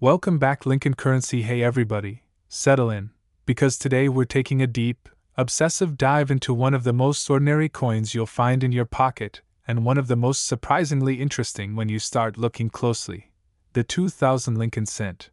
Welcome back, Lincoln Currency. Hey everybody, settle in, because today we're taking a deep, obsessive dive into one of the most ordinary coins you'll find in your pocket, and one of the most surprisingly interesting when you start looking closely: the 2000 Lincoln cent.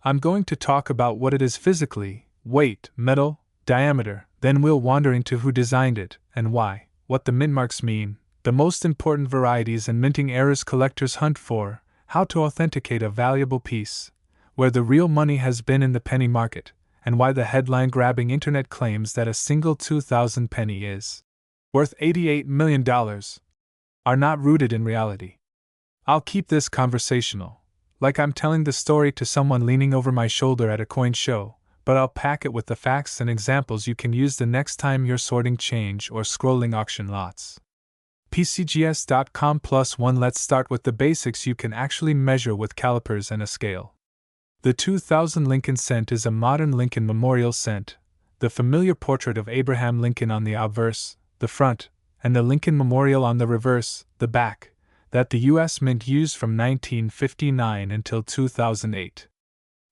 I'm going to talk about what it is physically: weight, metal, diameter, then we'll wander into who designed it, and why, what the mint marks mean, the most important varieties and minting errors collectors hunt for, how to authenticate a valuable piece, where the real money has been in the penny market, and why the headline-grabbing internet claims that a single 2000 penny is worth $88 million are not rooted in reality. I'll keep this conversational, like I'm telling the story to someone leaning over my shoulder at a coin show, but I'll pack it with the facts and examples you can use the next time you're sorting change or scrolling auction lots. PCGS.com+1. Let's start with the basics you can actually measure with calipers and a scale. The 2000 Lincoln cent is a modern Lincoln memorial cent, the familiar portrait of Abraham Lincoln on the obverse, the front, and the Lincoln Memorial on the reverse, the back, that the U.S. Mint used from 1959 until 2008.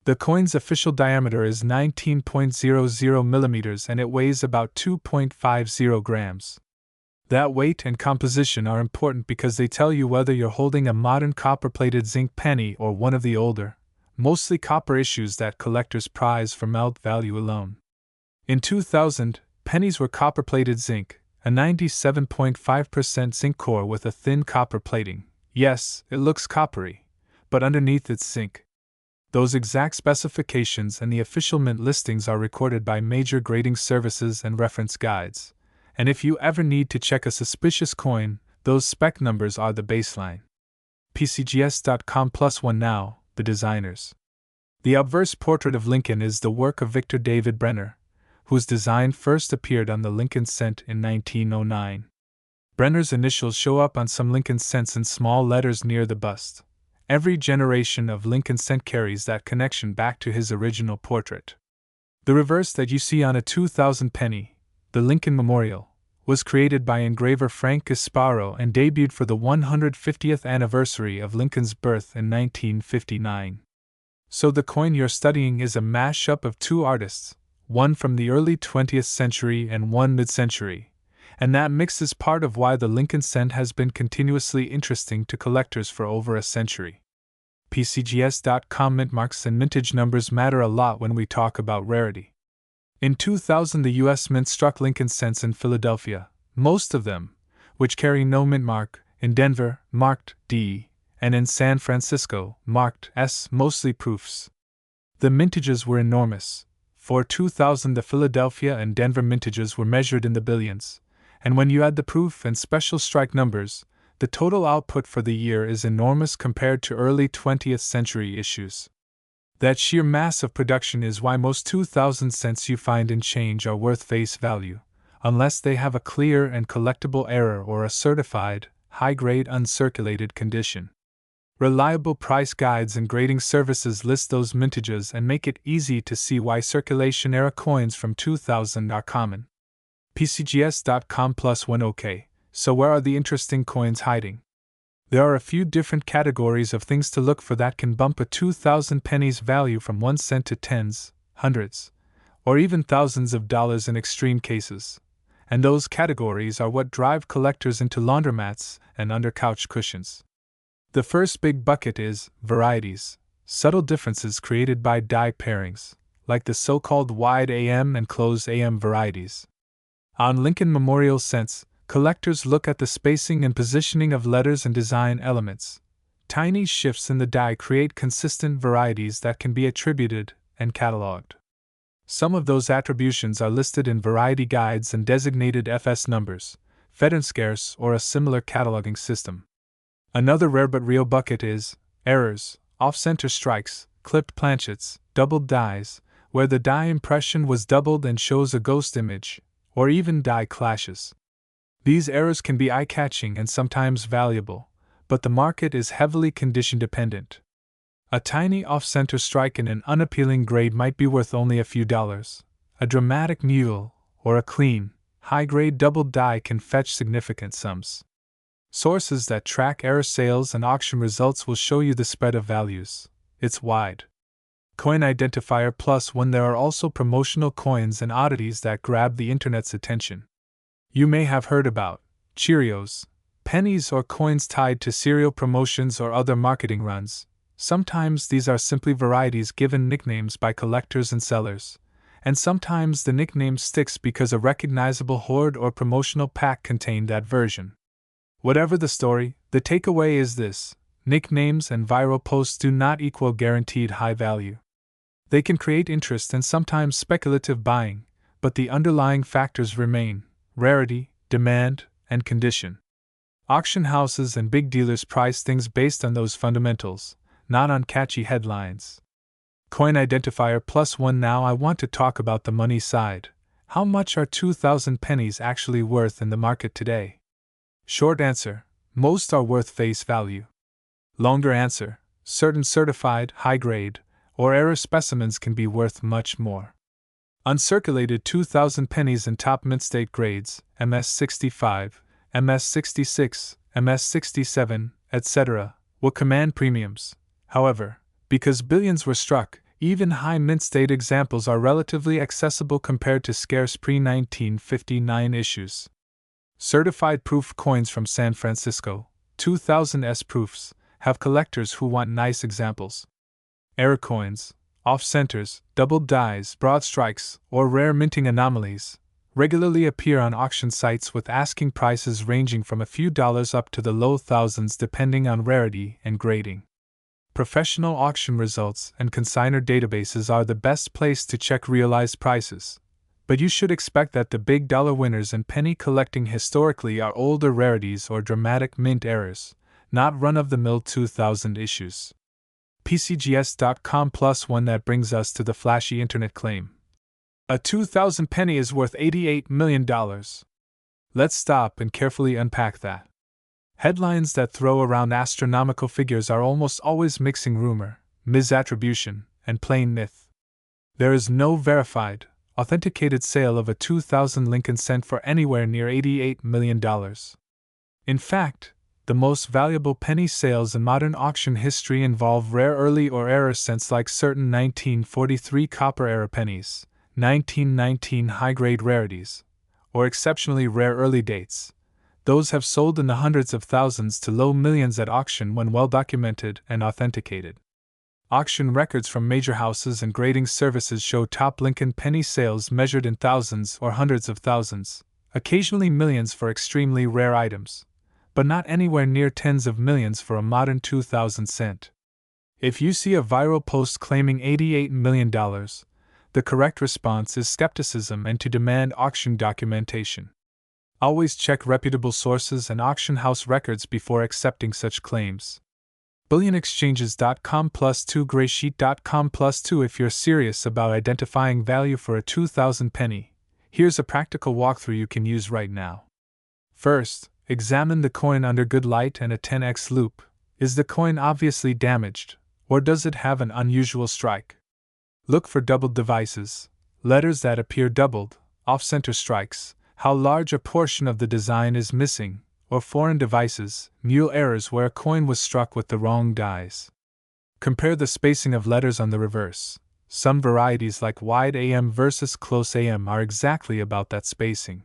The coin's official diameter is 19.00 millimeters and it weighs about 2.50 grams. That weight and composition are important because they tell you whether you're holding a modern copper-plated zinc penny or one of the older, mostly copper issues that collectors prize for melt value alone. In 2000, pennies were copper-plated zinc, a 97.5% zinc core with a thin copper plating. Yes, it looks coppery, but underneath it's zinc. Those exact specifications and the official mint listings are recorded by major grading services and reference guides. And if you ever need to check a suspicious coin, those spec numbers are the baseline. PCGS.com+1. Now, the designers. The obverse portrait of Lincoln is the work of Victor David Brenner, whose design first appeared on the Lincoln cent in 1909. Brenner's initials show up on some Lincoln cents in small letters near the bust. Every generation of Lincoln cent carries that connection back to his original portrait. The reverse that you see on a 2000 penny, the Lincoln Memorial, was created by engraver Frank Gasparo and debuted for the 150th anniversary of Lincoln's birth in 1959. So the coin you're studying is a mash-up of two artists, one from the early 20th century and one mid-century, and that mix is part of why the Lincoln cent has been continuously interesting to collectors for over a century. PCGS.com. Mint marks and mintage numbers matter a lot when we talk about rarity. In 2000, the U.S. Mint struck Lincoln cents in Philadelphia, most of them, which carry no mint mark, in Denver, marked D, and in San Francisco, marked S, mostly proofs. The mintages were enormous. For 2000, the Philadelphia and Denver mintages were measured in the billions, and when you add the proof and special strike numbers, the total output for the year is enormous compared to early 20th century issues. That sheer mass of production is why most 2000 cents you find in change are worth face value, unless they have a clear and collectible error or a certified, high-grade uncirculated condition. Reliable price guides and grading services list those mintages and make it easy to see why circulation-era coins from 2000 are common. PCGS.com+1. OK, so where are the interesting coins hiding? There are a few different categories of things to look for that can bump a 2000 penny's value from 1 cent to tens, hundreds, or even thousands of dollars in extreme cases. And those categories are what drive collectors into laundromats and under couch cushions. The first big bucket is varieties, subtle differences created by die pairings, like the so-called wide AM and closed AM varieties. On Lincoln Memorial cents, collectors look at the spacing and positioning of letters and design elements. Tiny shifts in the die create consistent varieties that can be attributed and cataloged. Some of those attributions are listed in variety guides and designated FS numbers, fed and scarce, or a similar cataloging system. Another rare but real bucket is errors, off-center strikes, clipped planchets, doubled dies, where the die impression was doubled and shows a ghost image, or even die clashes. These errors can be eye-catching and sometimes valuable, but the market is heavily condition-dependent. A tiny off-center strike in an unappealing grade might be worth only a few dollars. A dramatic mule, or a clean, high-grade doubled die can fetch significant sums. Sources that track error sales and auction results will show you the spread of values. it's wide. Coin identifier +1. There are also promotional coins and oddities that grab the internet's attention. You may have heard about Cheerios, pennies, or coins tied to cereal promotions or other marketing runs. Sometimes these are simply varieties given nicknames by collectors and sellers, and sometimes the nickname sticks because a recognizable hoard or promotional pack contained that version. Whatever the story, the takeaway is this: nicknames and viral posts do not equal guaranteed high value. They can create interest and sometimes speculative buying, but the underlying factors remain rarity, demand, and condition. Auction houses and big dealers price things based on those fundamentals, not on catchy headlines. Coin identifier +1. Now I want to talk about the money side. How much are 2,000 pennies actually worth in the market today? Short answer: most are worth face value. Longer answer: certain certified, high-grade, or error specimens can be worth much more. Uncirculated 2,000 pennies in top mint state grades, MS65, MS66, MS67, etc., will command premiums. However, because billions were struck, even high mint state examples are relatively accessible compared to scarce pre-1959 issues. Certified proof coins from San Francisco, 2000s proofs, have collectors who want nice examples. Error coins, off-centers, doubled dies, broad strikes, or rare minting anomalies regularly appear on auction sites with asking prices ranging from a few dollars up to the low thousands depending on rarity and grading. Professional auction results and consignor databases are the best place to check realized prices, but you should expect that the big dollar winners in penny collecting historically are older rarities or dramatic mint errors, not run-of-the-mill 2000 issues. PCGS.com +1. That brings us to the flashy internet claim: a 2,000 penny is worth $88 million. Let's stop and carefully unpack that. Headlines that throw around astronomical figures are almost always mixing rumor, misattribution, and plain myth. There is no verified, authenticated sale of a 2,000 Lincoln cent for anywhere near $88 million. In fact, the most valuable penny sales in modern auction history involve rare early or error cents like certain 1943 copper era pennies, 1919 high-grade rarities, or exceptionally rare early dates. Those have sold in the hundreds of thousands to low millions at auction when well documented and authenticated. Auction records from major houses and grading services show top Lincoln penny sales measured in thousands or hundreds of thousands, occasionally millions for extremely rare items, but not anywhere near tens of millions for a modern 2,000 cent. If you see a viral post claiming $88 million, the correct response is skepticism and to demand auction documentation. Always check reputable sources and auction house records before accepting such claims. BullionExchanges.com +2 Graysheet.com +2 If you're serious about identifying value for a 2,000 penny, here's a practical walkthrough you can use right now. First, examine the coin under good light and a 10x loupe. Is the coin obviously damaged, or does it have an unusual strike? Look for doubled devices, letters that appear doubled, off-center strikes, how large a portion of the design is missing, or foreign devices, mule errors where a coin was struck with the wrong dies. Compare the spacing of letters on the reverse. Some varieties like wide AM versus close AM are exactly about that spacing.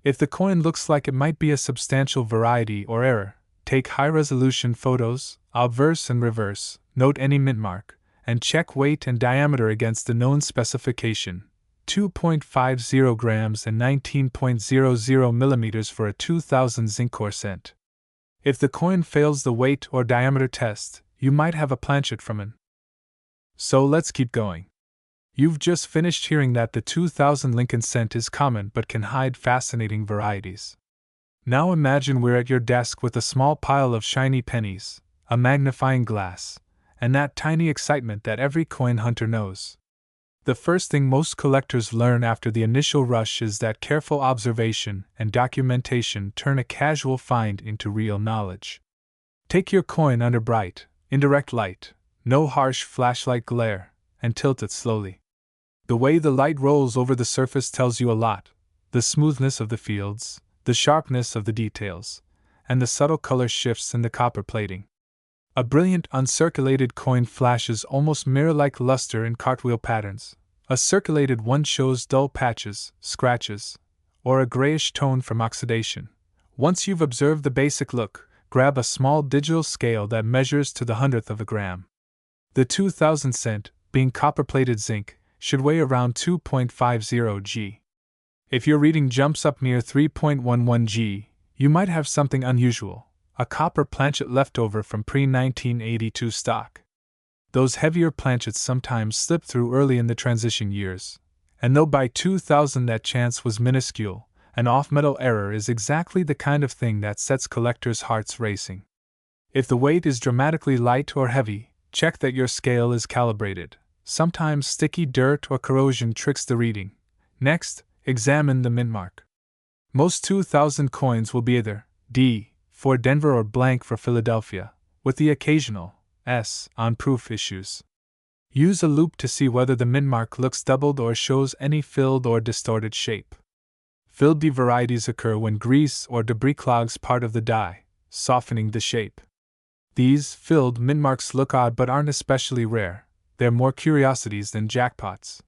If the coin looks like it might be a substantial variety or error, take high-resolution photos, obverse and reverse, note any mint mark, and check weight and diameter against the known specification, 2.50 grams and 19.00 millimeters for a 2,000 Zincor cent. If the coin fails the weight or diameter test, you might have a planchet from it. So let's keep going. You've just finished hearing that the 2,000 Lincoln cent is common but can hide fascinating varieties. Now imagine we're at your desk with a small pile of shiny pennies, a magnifying glass, and that tiny excitement that every coin hunter knows. The first thing most collectors learn after the initial rush is that careful observation and documentation turn a casual find into real knowledge. Take your coin under bright, indirect light, no harsh flashlight glare, and tilt it slowly. The way the light rolls over the surface tells you a lot: the smoothness of the fields, the sharpness of the details, and the subtle color shifts in the copper plating. A brilliant uncirculated coin flashes almost mirror-like luster in cartwheel patterns. A circulated one shows dull patches, scratches, or a grayish tone from oxidation. Once you've observed the basic look, grab a small digital scale that measures to the hundredth of a gram. The 2000 cent, being copper-plated zinc, should weigh around 2.50 g. If your reading jumps up near 3.11 g, you might have something unusual, a copper planchet leftover from pre-1982 stock. Those heavier planchets sometimes slip through early in the transition years, and though by 2000 that chance was minuscule, an off-metal error is exactly the kind of thing that sets collectors' hearts racing. If the weight is dramatically light or heavy, check that your scale is calibrated. Sometimes sticky dirt or corrosion tricks the reading. Next, examine the mint mark. Most 2000 coins will be either D for Denver or blank for Philadelphia, with the occasional S on proof issues. Use a loupe to see whether the mint mark looks doubled or shows any filled or distorted shape. Filled D varieties occur when grease or debris clogs part of the die, softening the shape. These filled mint marks look odd but aren't especially rare. They're more curiosities than jackpots.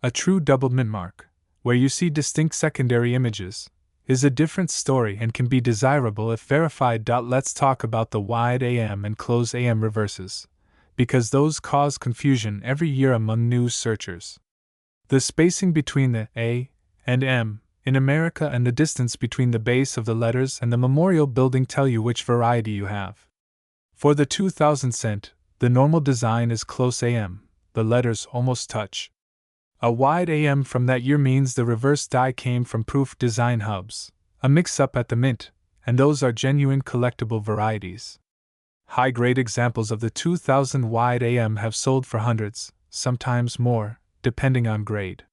A true double mint mark, where you see distinct secondary images, is a different story and can be desirable if verified. Let's talk about the wide AM and close AM reverses, because those cause confusion every year among news searchers. The spacing between the A and M in America and the distance between the base of the letters and the memorial building tell you which variety you have. For the 2000 cent, the normal design is close AM, the letters almost touch. A wide AM from that year means the reverse die came from proof design hubs, a mix-up at the mint, and those are genuine collectible varieties. High-grade examples of the 2000 wide AM have sold for hundreds, sometimes more, depending on grade.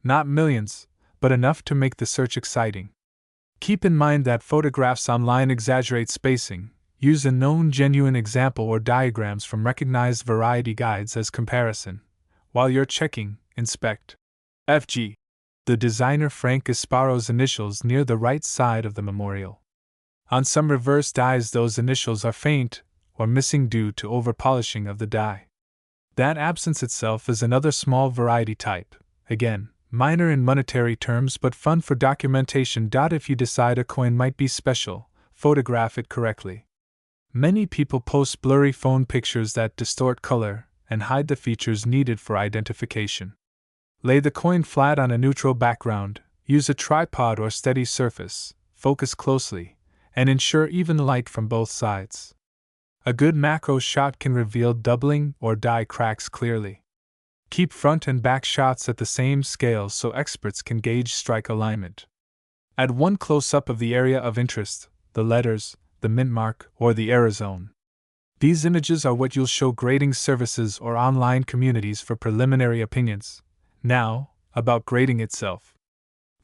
Not millions, but enough to make the search exciting. Keep in mind that photographs online exaggerate spacing. Use a known genuine example or diagrams from recognized variety guides as comparison. While you're checking, inspect FG, the designer Frank Gasparo's initials near the right side of the memorial. On some reverse dies those initials are faint or missing due to overpolishing of the die. That absence itself is another small variety type, again, minor in monetary terms but fun for documentation. If you decide a coin might be special, photograph it correctly. Many people post blurry phone pictures that distort color and hide the features needed for identification. Lay the coin flat on a neutral background, use a tripod or steady surface, focus closely, and ensure even light from both sides. A good macro shot can reveal doubling or die cracks clearly. Keep front and back shots at the same scale so experts can gauge strike alignment. Add one close-up of the area of interest, the letters, the mint mark, or the error zone. These images are what you'll show grading services or online communities for preliminary opinions. Now, about grading itself.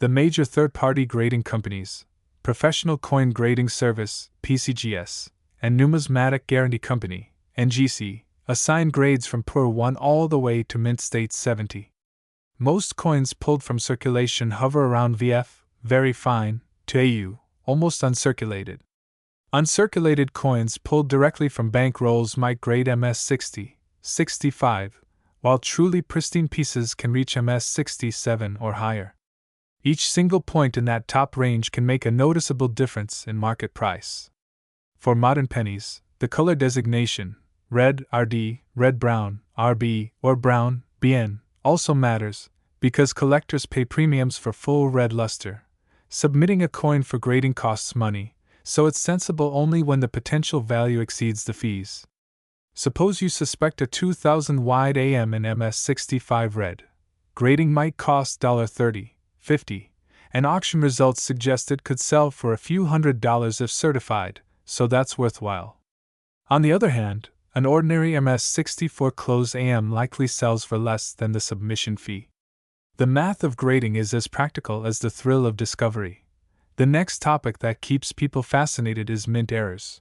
The major third-party grading companies, Professional Coin Grading Service, PCGS, and Numismatic Guarantee Company, NGC, assign grades from Pur 1 all the way to Mint State 70. Most coins pulled from circulation hover around VF, very fine, to AU, almost uncirculated. Uncirculated coins pulled directly from bank rolls might grade MS 60, 65, while truly pristine pieces can reach MS 67 or higher. Each single point in that top range can make a noticeable difference in market price. For modern pennies, the color designation, red RD, red-brown, RB, or brown, BN, also matters, because collectors pay premiums for full red luster. Submitting a coin for grading costs money, so it's sensible only when the potential value exceeds the fees. Suppose you suspect a 2000 wide AM and MS65 red. Grading might cost $30, $50, and auction results suggest it could sell for a few $100s if certified, so that's worthwhile. On the other hand, an ordinary MS64 close AM likely sells for less than the submission fee. The math of grading is as practical as the thrill of discovery. The next topic that keeps people fascinated is mint errors.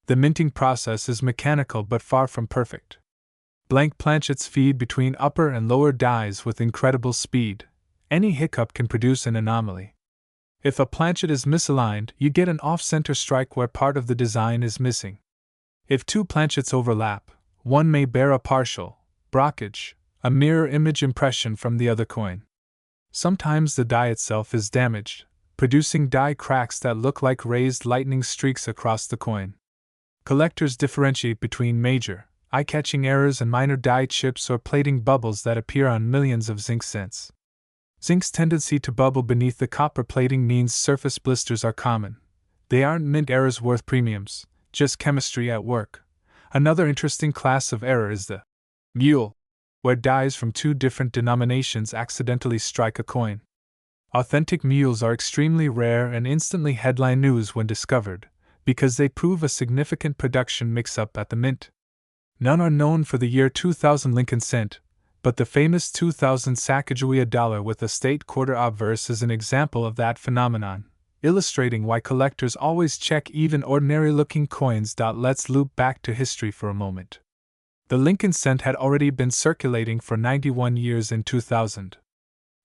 The minting process is mechanical but far from perfect. Blank planchets feed between upper and lower dies with incredible speed. Any hiccup can produce an anomaly. If a planchet is misaligned, you get an off-center strike where part of the design is missing. If two planchets overlap, one may bear a partial brockage, a mirror image impression from the other coin. Sometimes the die itself is damaged, producing die cracks that look like raised lightning streaks across the coin. Collectors differentiate between major, eye-catching errors and minor die chips or plating bubbles that appear on millions of zinc cents. Zinc's tendency to bubble beneath the copper plating means surface blisters are common. They aren't mint errors worth premiums, just chemistry at work. Another interesting class of error is the mule, where dies from two different denominations accidentally strike a coin. Authentic mules are extremely rare and instantly headline news when discovered, because they prove a significant production mix-up at the mint. None are known for the year 2000 Lincoln cent, but the famous 2000 Sacagawea dollar with a state quarter obverse is an example of that phenomenon, illustrating why collectors always check even ordinary-looking coins. Let's loop back to history for a moment. The Lincoln cent had already been circulating for 91 years in 2000.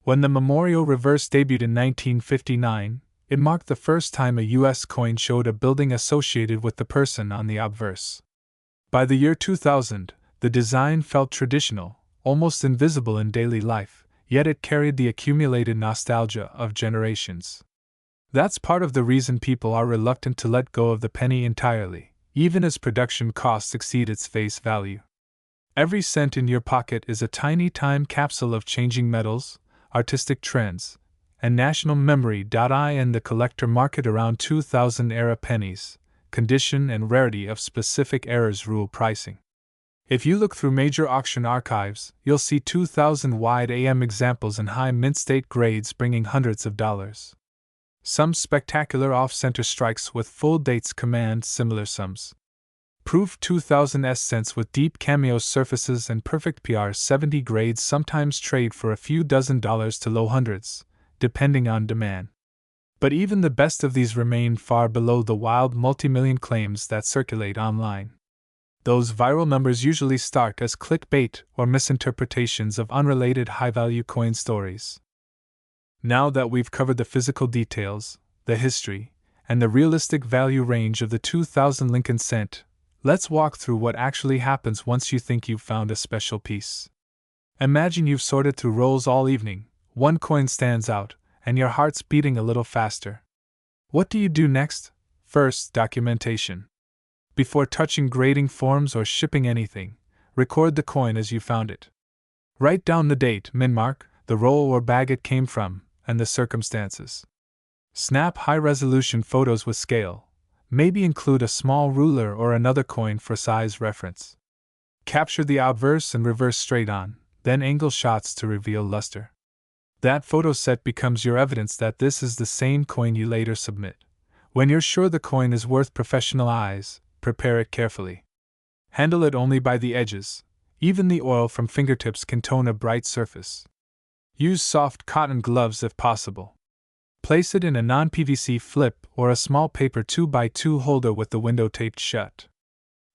When the memorial reverse debuted in 1959, it marked the first time a U.S. coin showed a building associated with the person on the obverse. By the year 2000, the design felt traditional, almost invisible in daily life, yet it carried the accumulated nostalgia of generations. That's part of the reason people are reluctant to let go of the penny entirely, even as production costs exceed its face value. Every cent in your pocket is a tiny time capsule of changing metals, artistic trends, and national memory. I and the collector market around 2000 era pennies, condition and rarity of specific eras rule pricing. If you look through major auction archives, you'll see 2000 wide AM examples in high mint state grades bringing hundreds of dollars. Some spectacular off-center strikes with full dates command similar sums. Proof 2000 cents with deep cameo surfaces and perfect PR70 grades sometimes trade for a few dozen dollars to low hundreds, depending on demand. But even the best of these remain far below the wild multi-million claims that circulate online. Those viral numbers usually start as clickbait or misinterpretations of unrelated high-value coin stories. Now that we've covered the physical details, the history, and the realistic value range of the 2000 Lincoln cent, let's walk through what actually happens once you think you've found a special piece. Imagine you've sorted through rolls all evening, one coin stands out, and your heart's beating a little faster. What do you do next? First, documentation. Before touching grading forms or shipping anything, record the coin as you found it. Write down the date, min mark, the roll or bag it came from, and the circumstances. Snap high-resolution photos with scale. Maybe include a small ruler or another coin for size reference. Capture the obverse and reverse straight on, then angle shots to reveal luster. That photo set becomes your evidence that this is the same coin you later submit. When you're sure the coin is worth professional eyes, prepare it carefully. Handle it only by the edges. Even the oil from fingertips can tone a bright surface. Use soft cotton gloves if possible. Place it in a non-PVC flip or a small paper 2x2 holder with the window taped shut.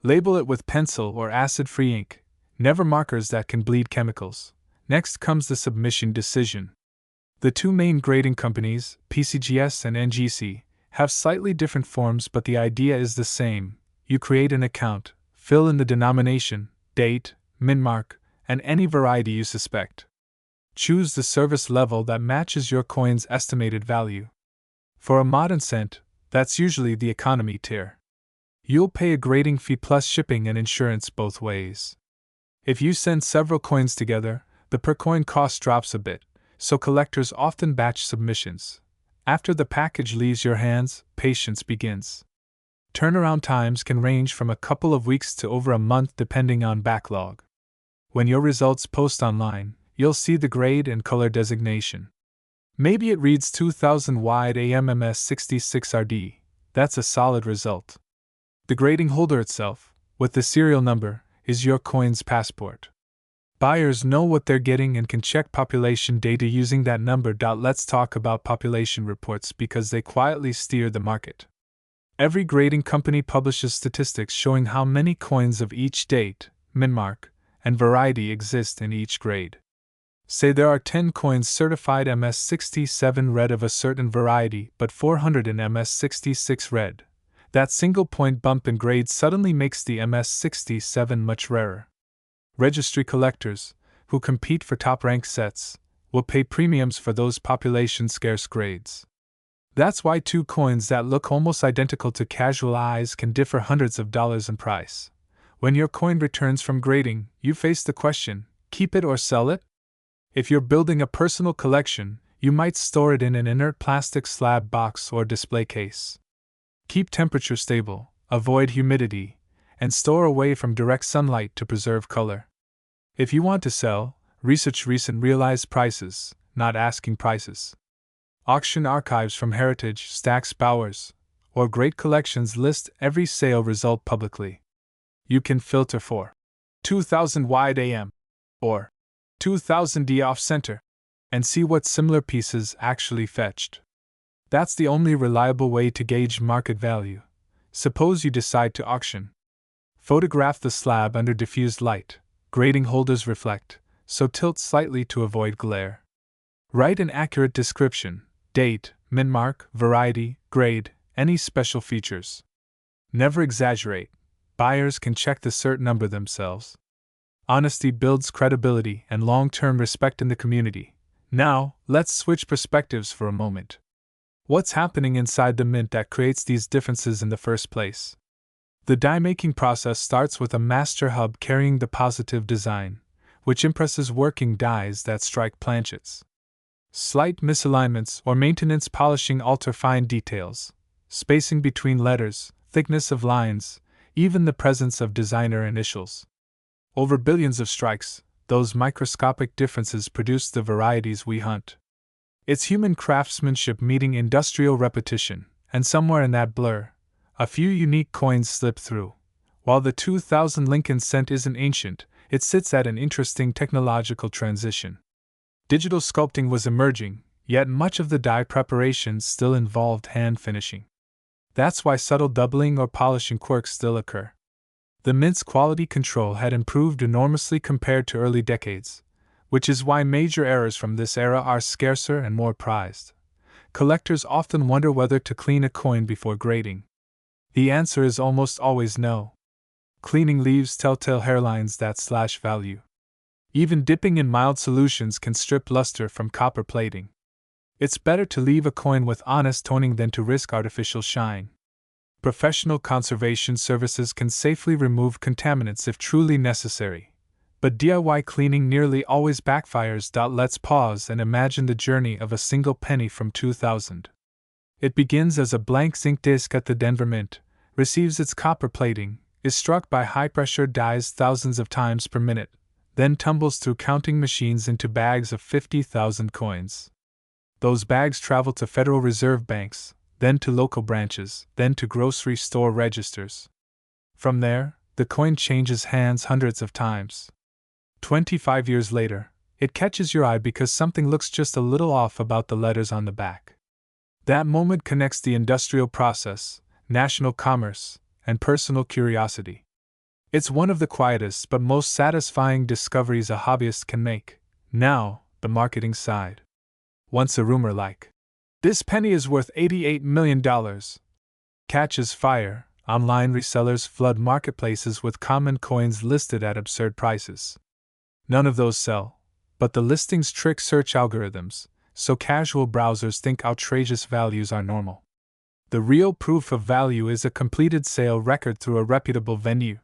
Label it with pencil or acid-free ink, never markers that can bleed chemicals. Next comes the submission decision. The two main grading companies, PCGS and NGC, have slightly different forms, but the idea is the same. You create an account, fill in the denomination, date, min mark, and any variety you suspect. Choose the service level that matches your coin's estimated value. For a modern cent, that's usually the economy tier. You'll pay a grading fee plus shipping and insurance both ways. If you send several coins together, the per coin cost drops a bit, so collectors often batch submissions. After the package leaves your hands, patience begins. Turnaround times can range from a couple of weeks to over a month depending on backlog. When your results post online, you'll see the grade and color designation. Maybe it reads 2000 wide AMMS 66RD. That's a solid result. The grading holder itself, with the serial number, is your coin's passport. Buyers know what they're getting and can check population data using that number. Let's talk about population reports because they quietly steer the market. Every grading company publishes statistics showing how many coins of each date, min mark, and variety exist in each grade. Say there are 10 coins certified MS67 red of a certain variety but 400 in MS66 red. That single point bump in grade suddenly makes the MS-67 much rarer. Registry collectors, who compete for top-ranked sets, will pay premiums for those population-scarce grades. That's why two coins that look almost identical to casual eyes can differ hundreds of dollars in price. When your coin returns from grading, you face the question, keep it or sell it? If you're building a personal collection, you might store it in an inert plastic slab box or display case. Keep temperature stable, avoid humidity, and store away from direct sunlight to preserve color. If you want to sell, research recent realized prices, not asking prices. Auction archives from Heritage, Stack's Bowers, or great collections list every sale result publicly. You can filter for 2000 wide AM or 2000 D off center and see what similar pieces actually fetched. That's the only reliable way to gauge market value. Suppose you decide to auction. Photograph the slab under diffused light. Grading holders reflect, so tilt slightly to avoid glare. Write an accurate description, date, min mark, variety, grade, any special features. Never exaggerate. Buyers can check the cert number themselves. Honesty builds credibility and long-term respect in the community. Now, let's switch perspectives for a moment. What's happening inside the mint that creates these differences in the first place? The die-making process starts with a master hub carrying the positive design, which impresses working dies that strike planchets. Slight misalignments or maintenance polishing alter fine details, spacing between letters, thickness of lines, even the presence of designer initials. Over billions of strikes, those microscopic differences produce the varieties we hunt. It's human craftsmanship meeting industrial repetition, and somewhere in that blur, a few unique coins slip through. While the 2000 Lincoln cent isn't ancient, it sits at an interesting technological transition. Digital sculpting was emerging, yet much of the die preparation still involved hand finishing. That's why subtle doubling or polishing quirks still occur. The mint's quality control had improved enormously compared to early decades, which is why major errors from this era are scarcer and more prized. Collectors often wonder whether to clean a coin before grading. The answer is almost always no. Cleaning leaves telltale hairlines that slash value. Even dipping in mild solutions can strip luster from copper plating. It's better to leave a coin with honest toning than to risk artificial shine. Professional conservation services can safely remove contaminants if truly necessary, but DIY cleaning nearly always backfires. Let's pause and imagine the journey of a single penny from 2000. It begins as a blank zinc disc at the Denver Mint, receives its copper plating, is struck by high-pressure dies thousands of times per minute, then tumbles through counting machines into bags of 50,000 coins. Those bags travel to Federal Reserve banks, then to local branches, then to grocery store registers. From there, the coin changes hands hundreds of times. 25 years later, it catches your eye because something looks just a little off about the letters on the back. That moment connects the industrial process, national commerce, and personal curiosity. It's one of the quietest but most satisfying discoveries a hobbyist can make. Now, the marketing side. Once a rumor like, "This penny is worth $88 million," catches fire, online resellers flood marketplaces with common coins listed at absurd prices. None of those sell, but the listings trick search algorithms, so casual browsers think outrageous values are normal. The real proof of value is a completed sale record through a reputable venue.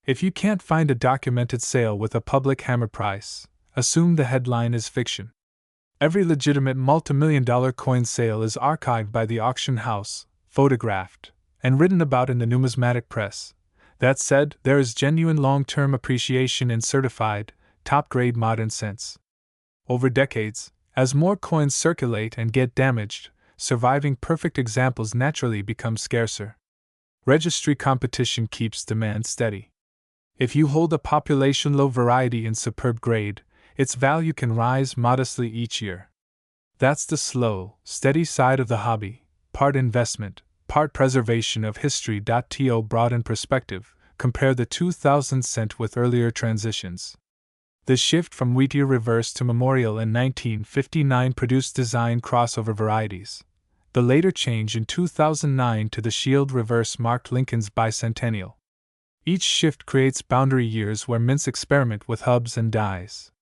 If you can't find a documented sale with a public hammer price, assume the headline is fiction. Every legitimate multimillion-dollar coin sale is archived by the auction house, photographed, and written about in the numismatic press. That said, there is genuine long-term appreciation in certified, top-grade modern cents. Over decades, as more coins circulate and get damaged, surviving perfect examples naturally become scarcer. Registry competition keeps demand steady. If you hold a population-low variety in superb grade, its value can rise modestly each year. That's the slow, steady side of the hobby, part investment, part preservation of history. To broaden perspective, compare the 2000 cent with earlier transitions. The shift from Wheatear reverse to memorial in 1959 produced design crossover varieties. The later change in 2009 to the shield reverse marked Lincoln's bicentennial. Each shift creates boundary years where mints experiment with hubs and dies.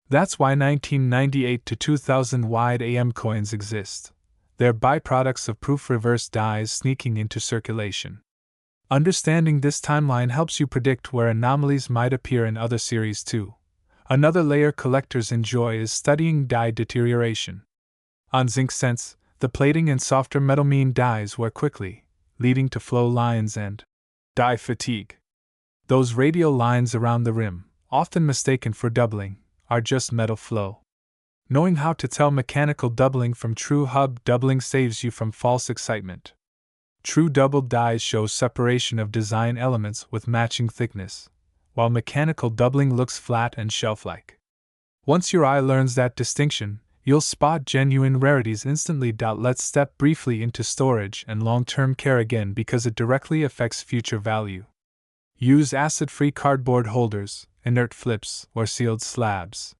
That's why 1998 to 2000 wide AM coins exist. They're byproducts of proof reverse dies sneaking into circulation. Understanding this timeline helps you predict where anomalies might appear in other series too. Another layer collectors enjoy is studying die deterioration. On zinc cents, the plating and softer metal mean dies wear quickly, leading to flow lines and die fatigue. Those radial lines around the rim, often mistaken for doubling, are just metal flow. Knowing how to tell mechanical doubling from true hub doubling saves you from false excitement. True doubled dies show separation of design elements with matching thickness, while mechanical doubling looks flat and shelf-like. Once your eye learns that distinction, you'll spot genuine rarities instantly. Let's step briefly into storage and long-term care again because it directly affects future value. Use acid-free cardboard holders, inert flips, or sealed slabs.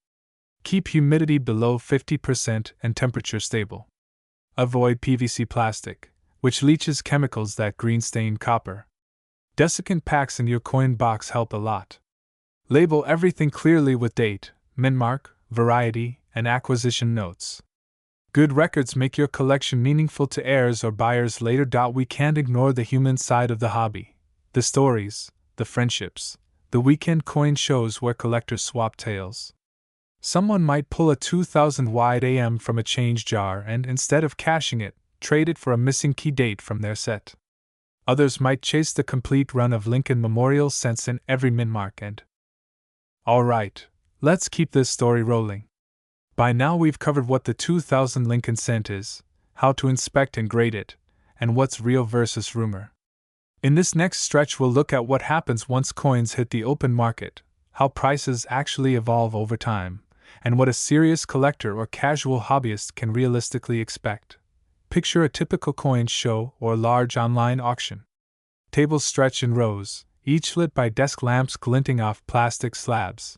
Keep humidity below 50% and temperature stable. Avoid PVC plastic, which leaches chemicals that green-stain copper. Desiccant packs in your coin box help a lot. Label everything clearly with date, mint mark, variety, and acquisition notes. Good records make your collection meaningful to heirs or buyers later. We can't ignore the human side of the hobby. The stories, the friendships, the weekend coin shows where collectors swap tales. Someone might pull a 2000 wide AM from a change jar and, instead of cashing it, trade it for a missing key date from their set. Others might chase the complete run of Lincoln Memorial cents in every mint mark and. Alright, let's keep this story rolling. By now we've covered what the 2000 Lincoln cent is, how to inspect and grade it, and what's real versus rumor. In this next stretch we'll look at what happens once coins hit the open market, how prices actually evolve over time, and what a serious collector or casual hobbyist can realistically expect. Picture a typical coin show or large online auction. Tables stretch in rows, each lit by desk lamps glinting off plastic slabs.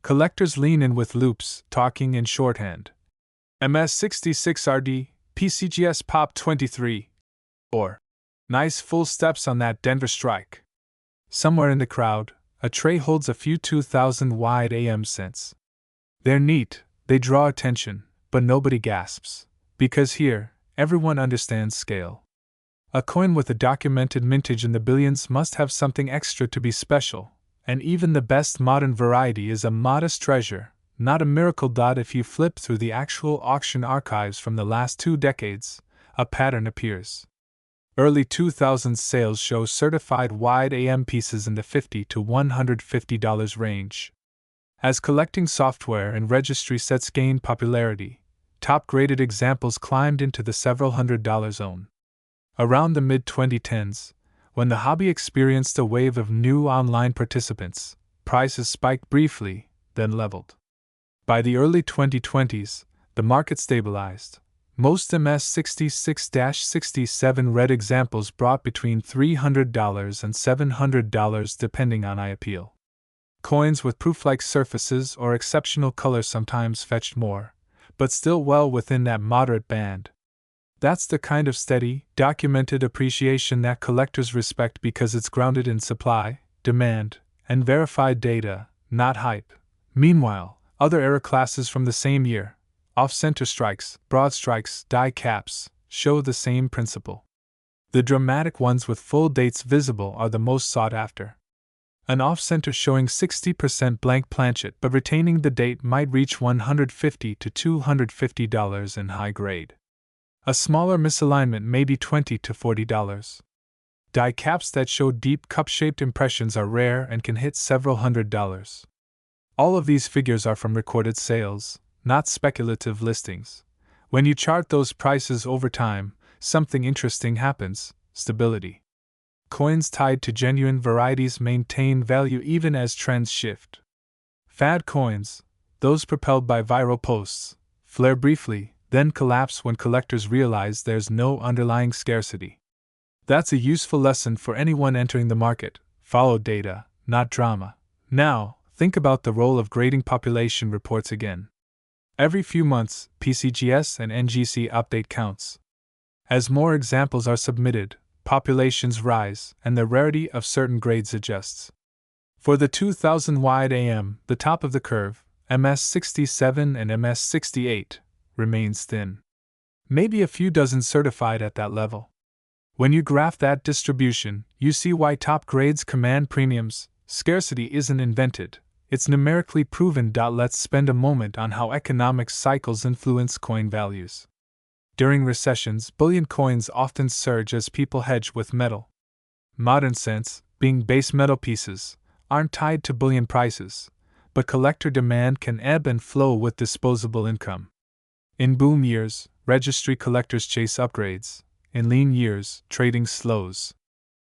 Collectors lean in with loops, talking in shorthand. MS66RD, PCGS Pop 23. Or, nice full steps on that Denver strike. Somewhere in the crowd, a tray holds a few 2000 wide AM cents. They're neat, they draw attention, but nobody gasps. Because here, everyone understands scale. A coin with a documented mintage in the billions must have something extra to be special, and even the best modern variety is a modest treasure, not a miracle. If you flip through the actual auction archives from the last 2 decades, a pattern appears. Early 2000s sales show certified wide AM pieces in the $50 to $150 range. As collecting software and registry sets gained popularity, top-graded examples climbed into the several $100 zone. Around the mid-2010s, when the hobby experienced a wave of new online participants, prices spiked briefly, then leveled. By the early 2020s, the market stabilized. Most MS66-67 red examples brought between $300 and $700 depending on eye appeal. Coins with proof-like surfaces or exceptional color sometimes fetched more, but still well within that moderate band. That's the kind of steady, documented appreciation that collectors respect because it's grounded in supply, demand, and verified data, not hype. Meanwhile, other era classes from the same year, off-center strikes, broad strikes, die caps, show the same principle. The dramatic ones with full dates visible are the most sought after. An off-center showing 60% blank planchet but retaining the date might reach $150 to $250 in high grade. A smaller misalignment may be $20 to $40. Die caps that show deep cup-shaped impressions are rare and can hit several $100s. All of these figures are from recorded sales, not speculative listings. When you chart those prices over time, something interesting happens: stability. Coins tied to genuine varieties maintain value even as trends shift. Fad coins, those propelled by viral posts, flare briefly, then collapse when collectors realize there's no underlying scarcity. That's a useful lesson for anyone entering the market: follow data, not drama. Now, think about the role of grading population reports again. Every few months, PCGS and NGC update counts. As more examples are submitted, populations rise and the rarity of certain grades adjusts. For the 2000 wide AM, the top of the curve, MS67 and MS68, remains thin. Maybe a few dozen certified at that level. When you graph that distribution, you see why top grades command premiums. Scarcity isn't invented, it's numerically proven. Let's spend a moment on how economic cycles influence coin values. During recessions, bullion coins often surge as people hedge with metal. Modern cents, being base metal pieces, aren't tied to bullion prices, but collector demand can ebb and flow with disposable income. In boom years, registry collectors chase upgrades. In lean years, trading slows.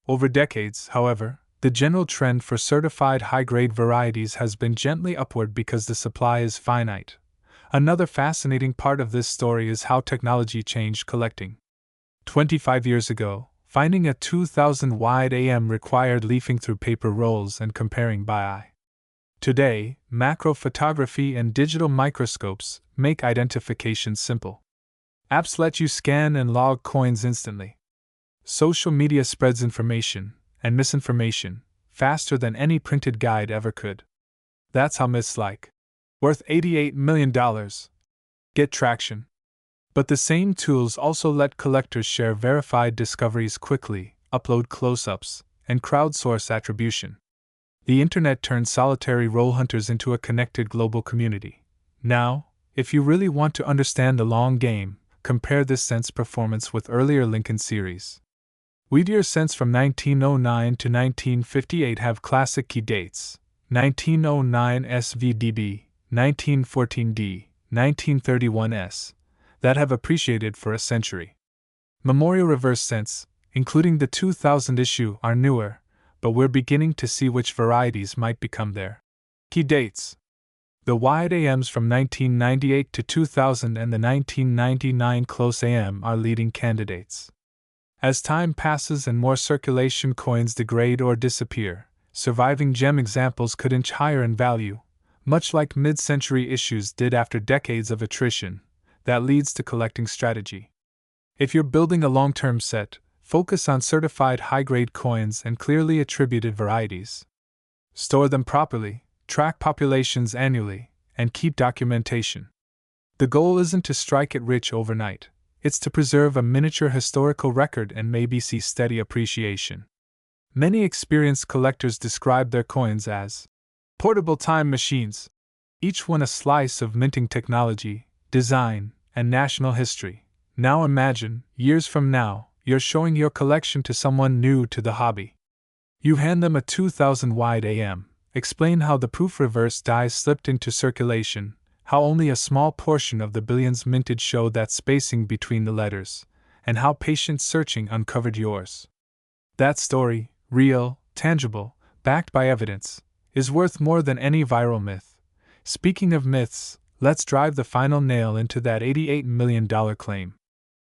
Over decades, however, the general trend for certified high-grade varieties has been gently upward because the supply is finite. Another fascinating part of this story is how technology changed collecting. 25 years ago, finding a 2000 wide AM required leafing through paper rolls and comparing by eye. Today, macro photography and digital microscopes make identification simple. Apps let you scan and log coins instantly. Social media spreads information and misinformation faster than any printed guide ever could. That's how myths like worth $88 million get traction. But the same tools also let collectors share verified discoveries quickly, upload close-ups, and crowdsource attribution. The internet turned solitary roll hunters into a connected global community. Now, if you really want to understand the long game, compare this cent's performance with earlier Lincoln series. Wheatier cents from 1909 to 1958 have classic key dates: 1909 SVDB, 1914D, 1931S, that have appreciated for a century. Memorial reverse cents, including the 2000 issue, are newer, but we're beginning to see which varieties might become their key dates. The wide AMs from 1998 to 2000 and the 1999 close AM are leading candidates. As time passes and more circulation coins degrade or disappear, surviving gem examples could inch higher in value, much like mid-century issues did after decades of attrition. That leads to collecting strategy. If you're building a long-term set, focus on certified high-grade coins and clearly attributed varieties. Store them properly, track populations annually, and keep documentation. The goal isn't to strike it rich overnight. It's to preserve a miniature historical record and maybe see steady appreciation. Many experienced collectors describe their coins as portable time machines, each one a slice of minting technology, design, and national history. Now imagine, years from now, you're showing your collection to someone new to the hobby. You hand them a 2000 wide AM, explain how the proof reverse dies slipped into circulation, how only a small portion of the billions minted showed that spacing between the letters, and how patient searching uncovered yours. That story, real, tangible, backed by evidence, is worth more than any viral myth. Speaking of myths, let's drive the final nail into that $88 million claim.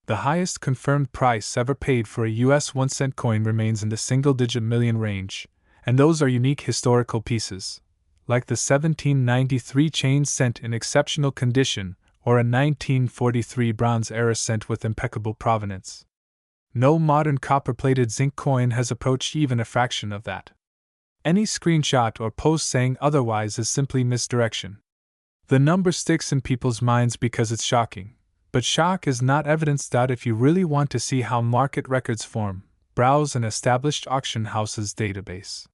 The highest confirmed price ever paid for a US 1-cent coin remains in the single-digit million range, and those are unique historical pieces, like the 1793 chain cent in exceptional condition or a 1943 bronze-era cent with impeccable provenance. No modern copper-plated zinc coin has approached even a fraction of that. Any screenshot or post saying otherwise is simply misdirection. The number sticks in people's minds because it's shocking, but shock is not evidence. If you really want to see how market records form, browse an established auction house's database.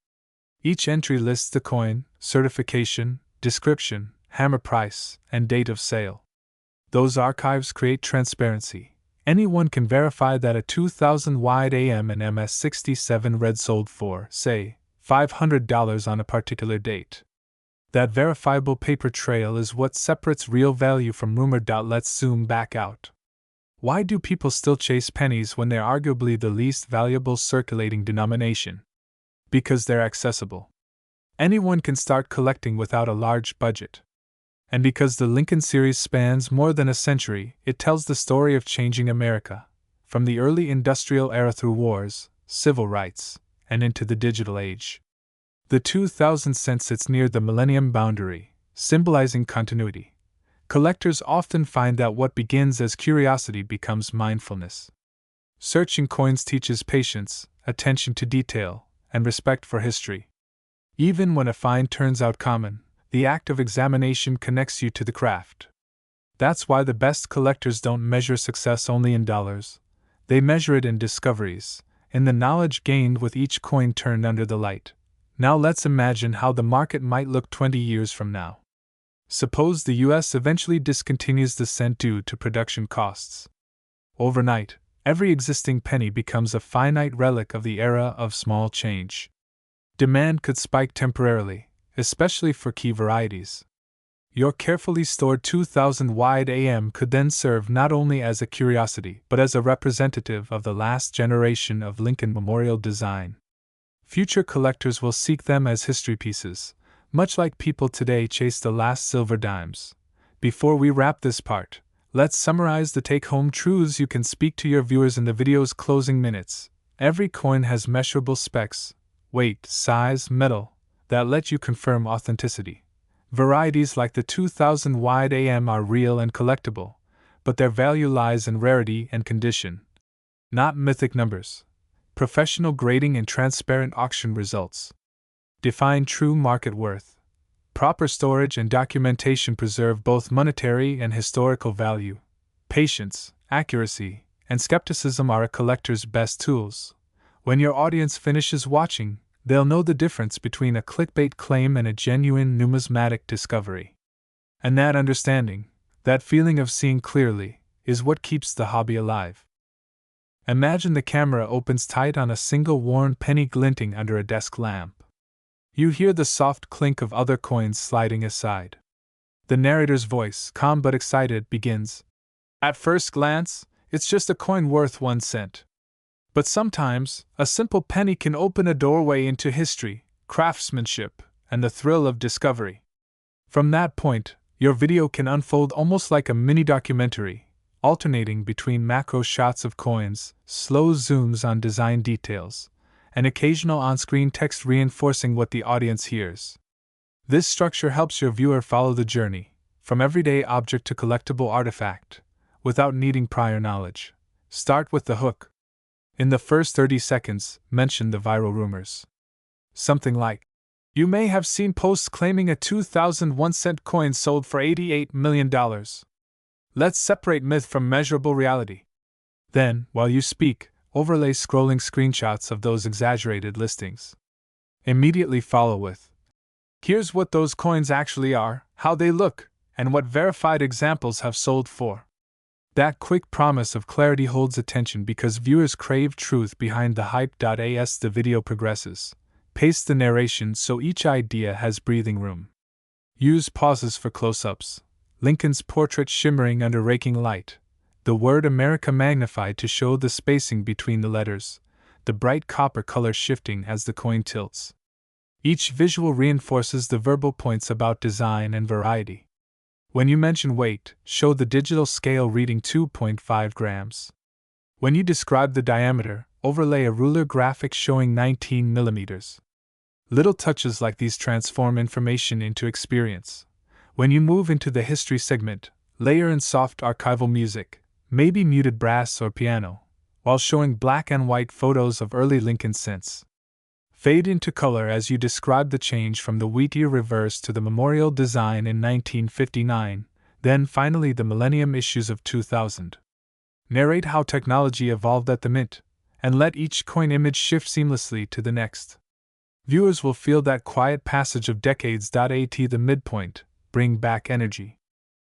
Each entry lists the coin, certification, description, hammer price, and date of sale. Those archives create transparency. Anyone can verify that a 2000 wide AM and MS67 red sold for, say, $500 on a particular date. That verifiable paper trail is what separates real value from rumor. Let's zoom back out. Why do people still chase pennies when they're arguably the least valuable circulating denomination? Because they're accessible. Anyone can start collecting without a large budget. And because the Lincoln series spans more than a century, it tells the story of changing America, from the early industrial era through wars, civil rights, and into the digital age. The 2000 cent sits near the millennium boundary, symbolizing continuity. Collectors often find that what begins as curiosity becomes mindfulness. Searching coins teaches patience, attention to detail, and respect for history. Even when a find turns out common, the act of examination connects you to the craft. That's why the best collectors don't measure success only in dollars. They measure it in discoveries, in the knowledge gained with each coin turned under the light. Now let's imagine how the market might look 20 years from now. Suppose the US eventually discontinues the cent due to production costs. Overnight, every existing penny becomes a finite relic of the era of small change. Demand could spike temporarily, especially for key varieties. Your carefully stored 2000 wide AM could then serve not only as a curiosity but as a representative of the last generation of Lincoln Memorial design. Future collectors will seek them as history pieces, much like people today chase the last silver dimes. Before we wrap this part, let's summarize the take-home truths you can speak to your viewers in the video's closing minutes. Every coin has measurable specs, weight, size, metal, that let you confirm authenticity. Varieties like the 2000 wide AM are real and collectible, but their value lies in rarity and condition, not mythic numbers. Professional grading and transparent auction results define true market worth. Proper storage and documentation preserve both monetary and historical value. Patience, accuracy, and skepticism are a collector's best tools. When your audience finishes watching, they'll know the difference between a clickbait claim and a genuine numismatic discovery. And that understanding, that feeling of seeing clearly, is what keeps the hobby alive. Imagine the camera opens tight on a single worn penny glinting under a desk lamp. You hear the soft clink of other coins sliding aside. The narrator's voice, calm but excited, begins. At first glance, it's just a coin worth 1 cent. But sometimes, a simple penny can open a doorway into history, craftsmanship, and the thrill of discovery. From that point, your video can unfold almost like a mini documentary, alternating between macro shots of coins, slow zooms on design details, and occasional on-screen text reinforcing what the audience hears. This structure helps your viewer follow the journey, from everyday object to collectible artifact, without needing prior knowledge. Start with the hook. In the first 30 seconds, mention the viral rumors. Something like, you may have seen posts claiming a 2001 cent coin sold for $88 million. Let's separate myth from measurable reality. Then, while you speak, overlay scrolling screenshots of those exaggerated listings. Immediately follow with, here's what those coins actually are, how they look, and what verified examples have sold for. That quick promise of clarity holds attention because viewers crave truth behind the hype. As the video progresses, pace the narration so each idea has breathing room. Use pauses for close-ups, Lincoln's portrait shimmering under raking light, the word America magnified to show the spacing between the letters, the bright copper color shifting as the coin tilts. Each visual reinforces the verbal points about design and variety. When you mention weight, show the digital scale reading 2.5 grams. When you describe the diameter, overlay a ruler graphic showing 19 millimeters. Little touches like these transform information into experience. When you move into the history segment, layer in soft archival music, maybe muted brass or piano, while showing black and white photos of early Lincoln cents. Fade into color as you describe the change from the Wheatear reverse to the memorial design in 1959, then finally the millennium issues of 2000. Narrate how technology evolved at the mint, and let each coin image shift seamlessly to the next. Viewers will feel that quiet passage of decades. At the midpoint, bring back energy.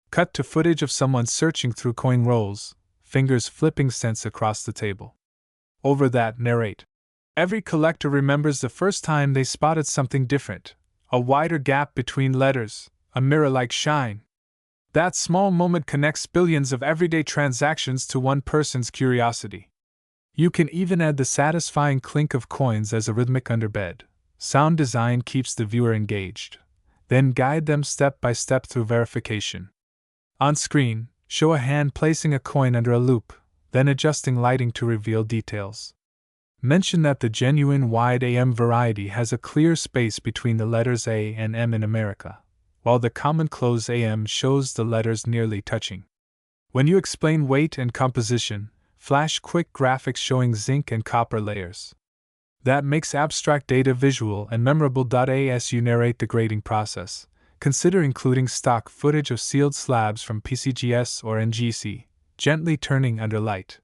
Cut to footage of someone searching through coin rolls, fingers flipping cents across the table. Over that, narrate. Every collector remembers the first time they spotted something different, a wider gap between letters, a mirror-like shine. That small moment connects billions of everyday transactions to one person's curiosity. You can even add the satisfying clink of coins as a rhythmic underbed. Sound design keeps the viewer engaged. Then guide them step by step through verification. On screen, show a hand placing a coin under a loop, then adjusting lighting to reveal details. Mention that the genuine wide AM variety has a clear space between the letters A and M in America, while the common close AM shows the letters nearly touching. When you explain weight and composition, flash quick graphics showing zinc and copper layers. That makes abstract data visual and memorable. As you narrate the grading process, consider including stock footage of sealed slabs from PCGS or NGC, gently turning under light.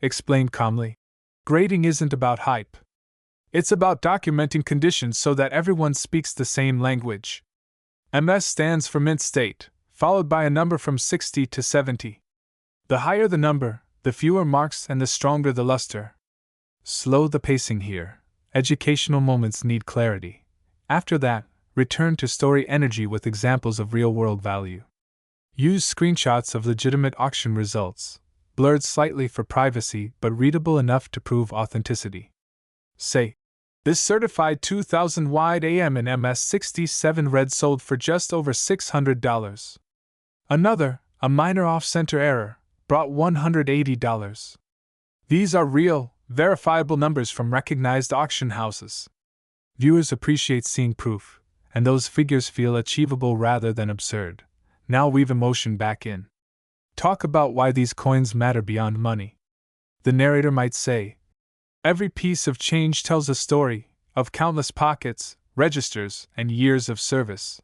Explain calmly. Grading isn't about hype. It's about documenting conditions so that everyone speaks the same language. MS stands for mint state, followed by a number from 60 to 70. The higher the number, the fewer marks and the stronger the luster. Slow the pacing here. Educational moments need clarity. After that, return to story energy with examples of real-world value. Use screenshots of legitimate auction results, blurred slightly for privacy but readable enough to prove authenticity. Say, this certified 2000 wide AM in MS67 red sold for just over $600. Another, a minor off-center error, brought $180. These are real, verifiable numbers from recognized auction houses. Viewers appreciate seeing proof, and those figures feel achievable rather than absurd. Now weave emotion back in. Talk about why these coins matter beyond money. The narrator might say, every piece of change tells a story of countless pockets, registers, and years of service.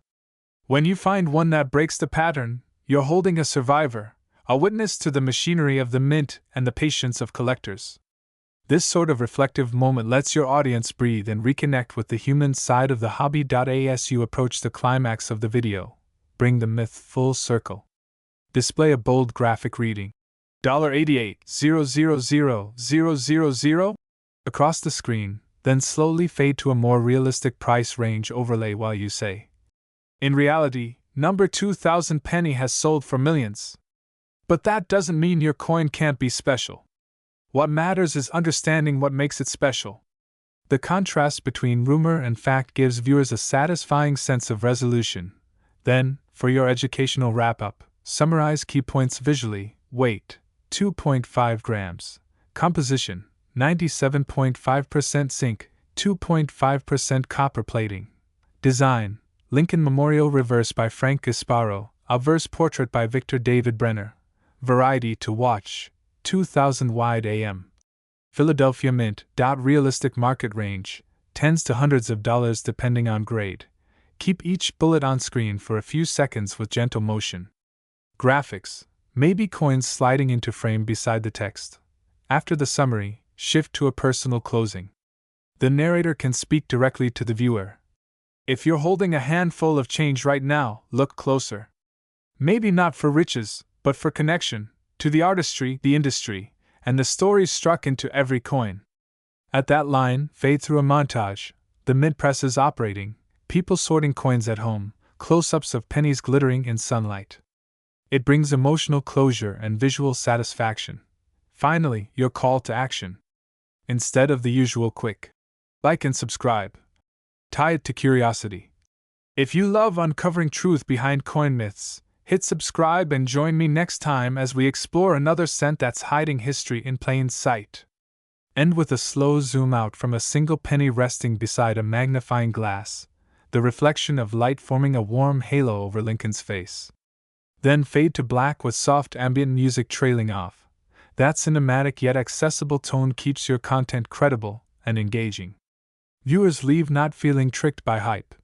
When you find one that breaks the pattern, you're holding a survivor, a witness to the machinery of the mint and the patience of collectors. This sort of reflective moment lets your audience breathe and reconnect with the human side of the hobby. As you approach the climax of the video, bring the myth full circle. Display a bold graphic reading $88,000,000 across the screen, then slowly fade to a more realistic price range overlay while you say, in reality, number 2000 penny has sold for millions. But that doesn't mean your coin can't be special. What matters is understanding what makes it special. The contrast between rumor and fact gives viewers a satisfying sense of resolution. Then, for your educational wrap-up, summarize key points visually. Weight, 2.5 grams. Composition, 97.5% zinc, 2.5% copper plating. Design, Lincoln Memorial reverse by Frank Gasparo, obverse portrait by Victor David Brenner. Variety to watch, 2000 wide AM. Philadelphia Mint. Realistic market range, tens to hundreds of dollars depending on grade. Keep each bullet on screen for a few seconds with gentle motion. Graphics, maybe coins sliding into frame beside the text. After the summary, shift to a personal closing. The narrator can speak directly to the viewer. If you're holding a handful of change right now, look closer. Maybe not for riches, but for connection, to the artistry, the industry, and the stories struck into every coin. At that line, fade through a montage, the mint press is operating, people sorting coins at home, close-ups of pennies glittering in sunlight. It brings emotional closure and visual satisfaction. Finally, your call to action. Instead of the usual quick like and subscribe, tie it to curiosity. If you love uncovering truth behind coin myths, hit subscribe and join me next time as we explore another cent that's hiding history in plain sight. End with a slow zoom out from a single penny resting beside a magnifying glass, the reflection of light forming a warm halo over Lincoln's face. Then fade to black with soft ambient music trailing off. That cinematic yet accessible tone keeps your content credible and engaging. Viewers leave not feeling tricked by hype,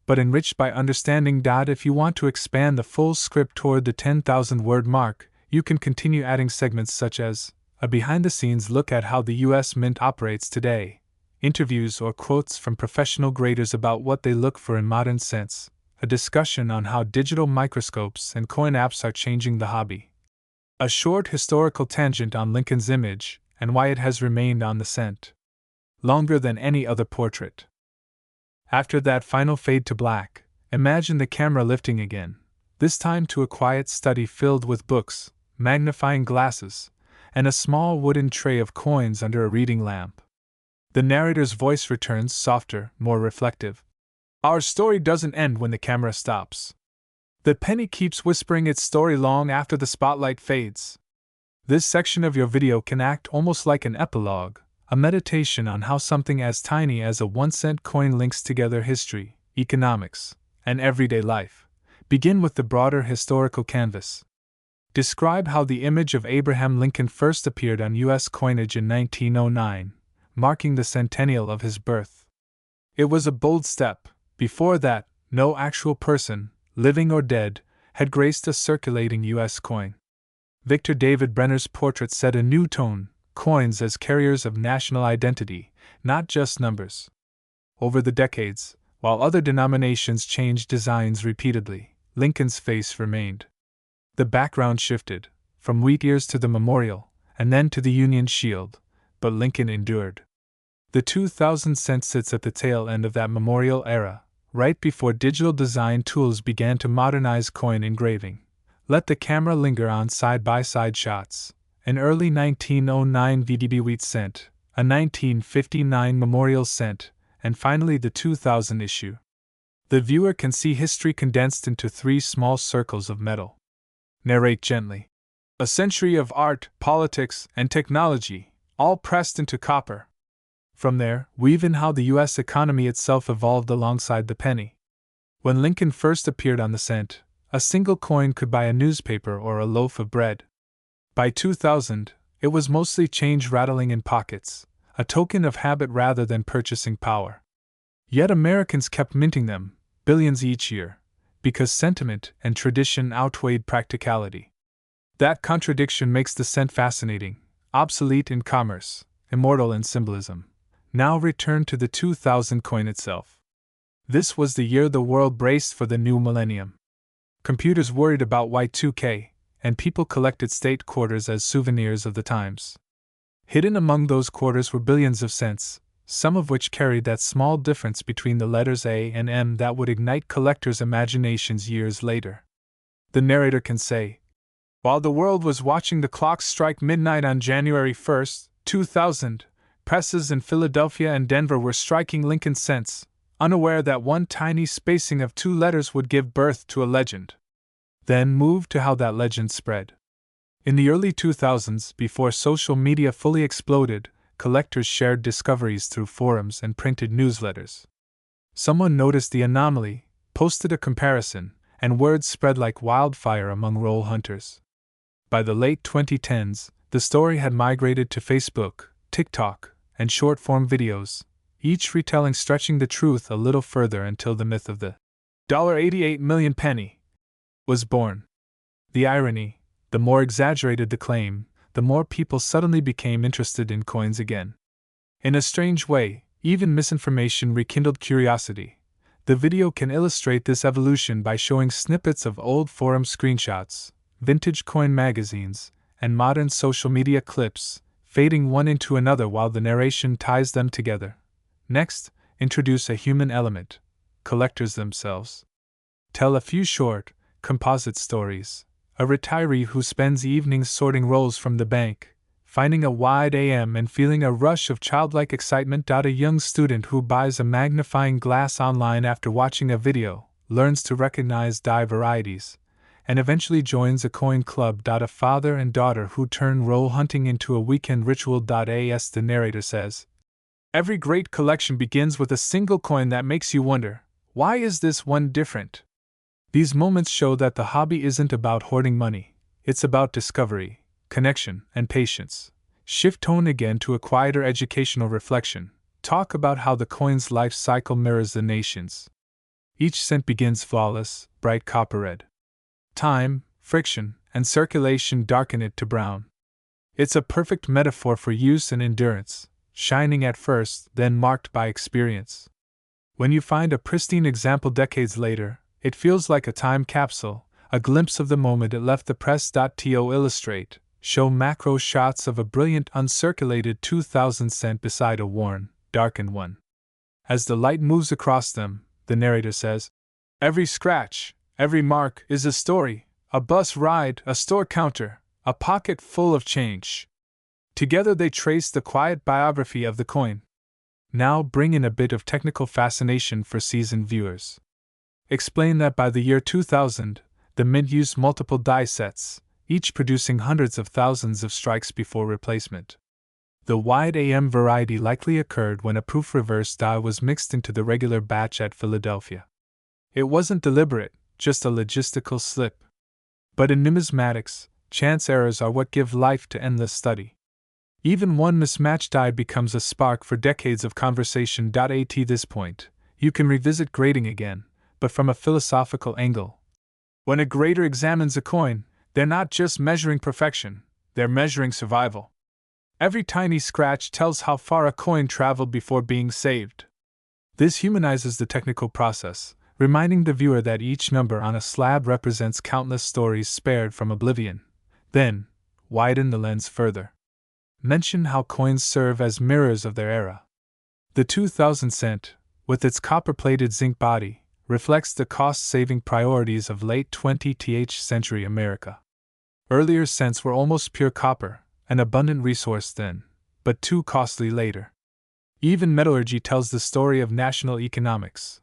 but enriched by understanding. If you want to expand the full script toward the 10,000 word mark, you can continue adding segments such as a behind-the-scenes look at how the US Mint operates today, interviews or quotes from professional graders about what they look for in modern cents, a discussion on how digital microscopes and coin apps are changing the hobby, a short historical tangent on Lincoln's image and why it has remained on the cent longer than any other portrait. After that final fade to black, imagine the camera lifting again, this time to a quiet study filled with books, magnifying glasses, and a small wooden tray of coins under a reading lamp. The narrator's voice returns softer, more reflective. Our story doesn't end when the camera stops. The penny keeps whispering its story long after the spotlight fades. This section of your video can act almost like an epilogue, a meditation on how something as tiny as a 1-cent coin links together history, economics, and everyday life. Begin with the broader historical canvas. describe how the image of Abraham Lincoln first appeared on U.S. coinage in 1909, marking the centennial of his birth. It was a bold step. Before that, no actual person, living or dead, had graced a circulating U.S. coin. Victor David Brenner's portrait set a new tone, coins as carriers of national identity, not just numbers. Over the decades, while other denominations changed designs repeatedly, Lincoln's face remained. The background shifted, from wheat ears to the memorial, and then to the Union shield, but Lincoln endured. The 2000 cent sits at the tail end of that memorial era, right before digital design tools began to modernize coin engraving. Let the camera linger on side-by-side shots. An early 1909 VDB wheat cent, a 1959 memorial cent, and finally the 2000 issue. The viewer can see history condensed into 3 small circles of metal. Narrate gently. A century of art, politics, and technology, all pressed into copper. From there, weave in how the U.S. economy itself evolved alongside the penny. When Lincoln first appeared on the cent, a single coin could buy a newspaper or a loaf of bread. By 2000, it was mostly change rattling in pockets, a token of habit rather than purchasing power. Yet Americans kept minting them, billions each year, because sentiment and tradition outweighed practicality. That contradiction makes the cent fascinating, obsolete in commerce, immortal in symbolism. Now return to the 2000 coin itself. This was the year the world braced for the new millennium. Computers worried about Y2K, and people collected state quarters as souvenirs of the times. Hidden among those quarters were billions of cents, some of which carried that small difference between the letters A and M that would ignite collectors' imaginations years later. The narrator can say, "While the world was watching the clocks strike midnight on January 1st, 2000, presses in Philadelphia and Denver were striking Lincoln cents, unaware that one tiny spacing of 2 letters would give birth to a legend." Then move to how that legend spread. In the early 2000s, before social media fully exploded, collectors shared discoveries through forums and printed newsletters. Someone noticed the anomaly, posted a comparison, and word spread like wildfire among roll hunters. By the late 2010s, the story had migrated to Facebook, TikTok, and short-form videos, each retelling stretching the truth a little further until the myth of the $88 million penny was born. The irony, the more exaggerated the claim, the more people suddenly became interested in coins again. In a strange way, even misinformation rekindled curiosity. The video can illustrate this evolution by showing snippets of old forum screenshots, vintage coin magazines, and modern social media clips, fading one into another while the narration ties them together. Next, introduce a human element, collectors themselves. Tell a few short, composite stories. A retiree who spends evenings sorting rolls from the bank, finding a wide AM and feeling a rush of childlike excitement. A young student who buys a magnifying glass online after watching a video, learns to recognize die varieties, and eventually joins a coin club. A father and daughter who turn roll hunting into a weekend ritual. As the narrator says, every great collection begins with a single coin that makes you wonder, why is this one different? These moments show that the hobby isn't about hoarding money, it's about discovery, connection, and patience. Shift tone again to a quieter educational reflection. Talk about how the coin's life cycle mirrors the nation's. Each cent begins flawless, bright copper red. Time, friction, and circulation darken it to brown. It's a perfect metaphor for use and endurance, shining at first, then marked by experience. When you find a pristine example decades later, it feels like a time capsule, a glimpse of the moment it left the press. To illustrate, show macro shots of a brilliant uncirculated 2000 cent beside a worn, darkened one. As the light moves across them, the narrator says, every scratch, every mark is a story, a bus ride, a store counter, a pocket full of change. Together they trace the quiet biography of the coin. Now bring in a bit of technical fascination for seasoned viewers. Explain that by the year 2000, the mint used multiple die sets, each producing hundreds of thousands of strikes before replacement. The wide AM variety likely occurred when a proof reverse die was mixed into the regular batch at Philadelphia. It wasn't deliberate, just a logistical slip. But in numismatics, chance errors are what give life to endless study. Even one mismatched die becomes a spark for decades of conversation. At this point, you can revisit grading again, but from a philosophical angle. When a grader examines a coin, they're not just measuring perfection, they're measuring survival. Every tiny scratch tells how far a coin traveled before being saved. This humanizes the technical process, reminding the viewer that each number on a slab represents countless stories spared from oblivion. Then, widen the lens further. Mention how coins serve as mirrors of their era. The 2000 cent, with its copper-plated zinc body, reflects the cost-saving priorities of late 20th century America. Earlier cents were almost pure copper, an abundant resource then, but too costly later. Even metallurgy tells the story of national economics.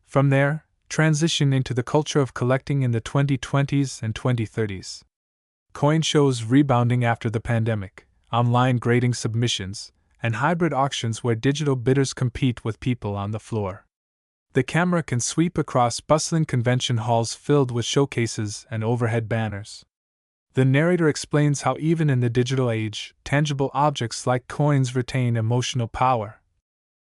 From there, transition into the culture of collecting in the 2020s and 2030s. Coin shows rebounding after the pandemic, online grading submissions, and hybrid auctions where digital bidders compete with people on the floor. The camera can sweep across bustling convention halls filled with showcases and overhead banners. The narrator explains how even in the digital age, tangible objects like coins retain emotional power.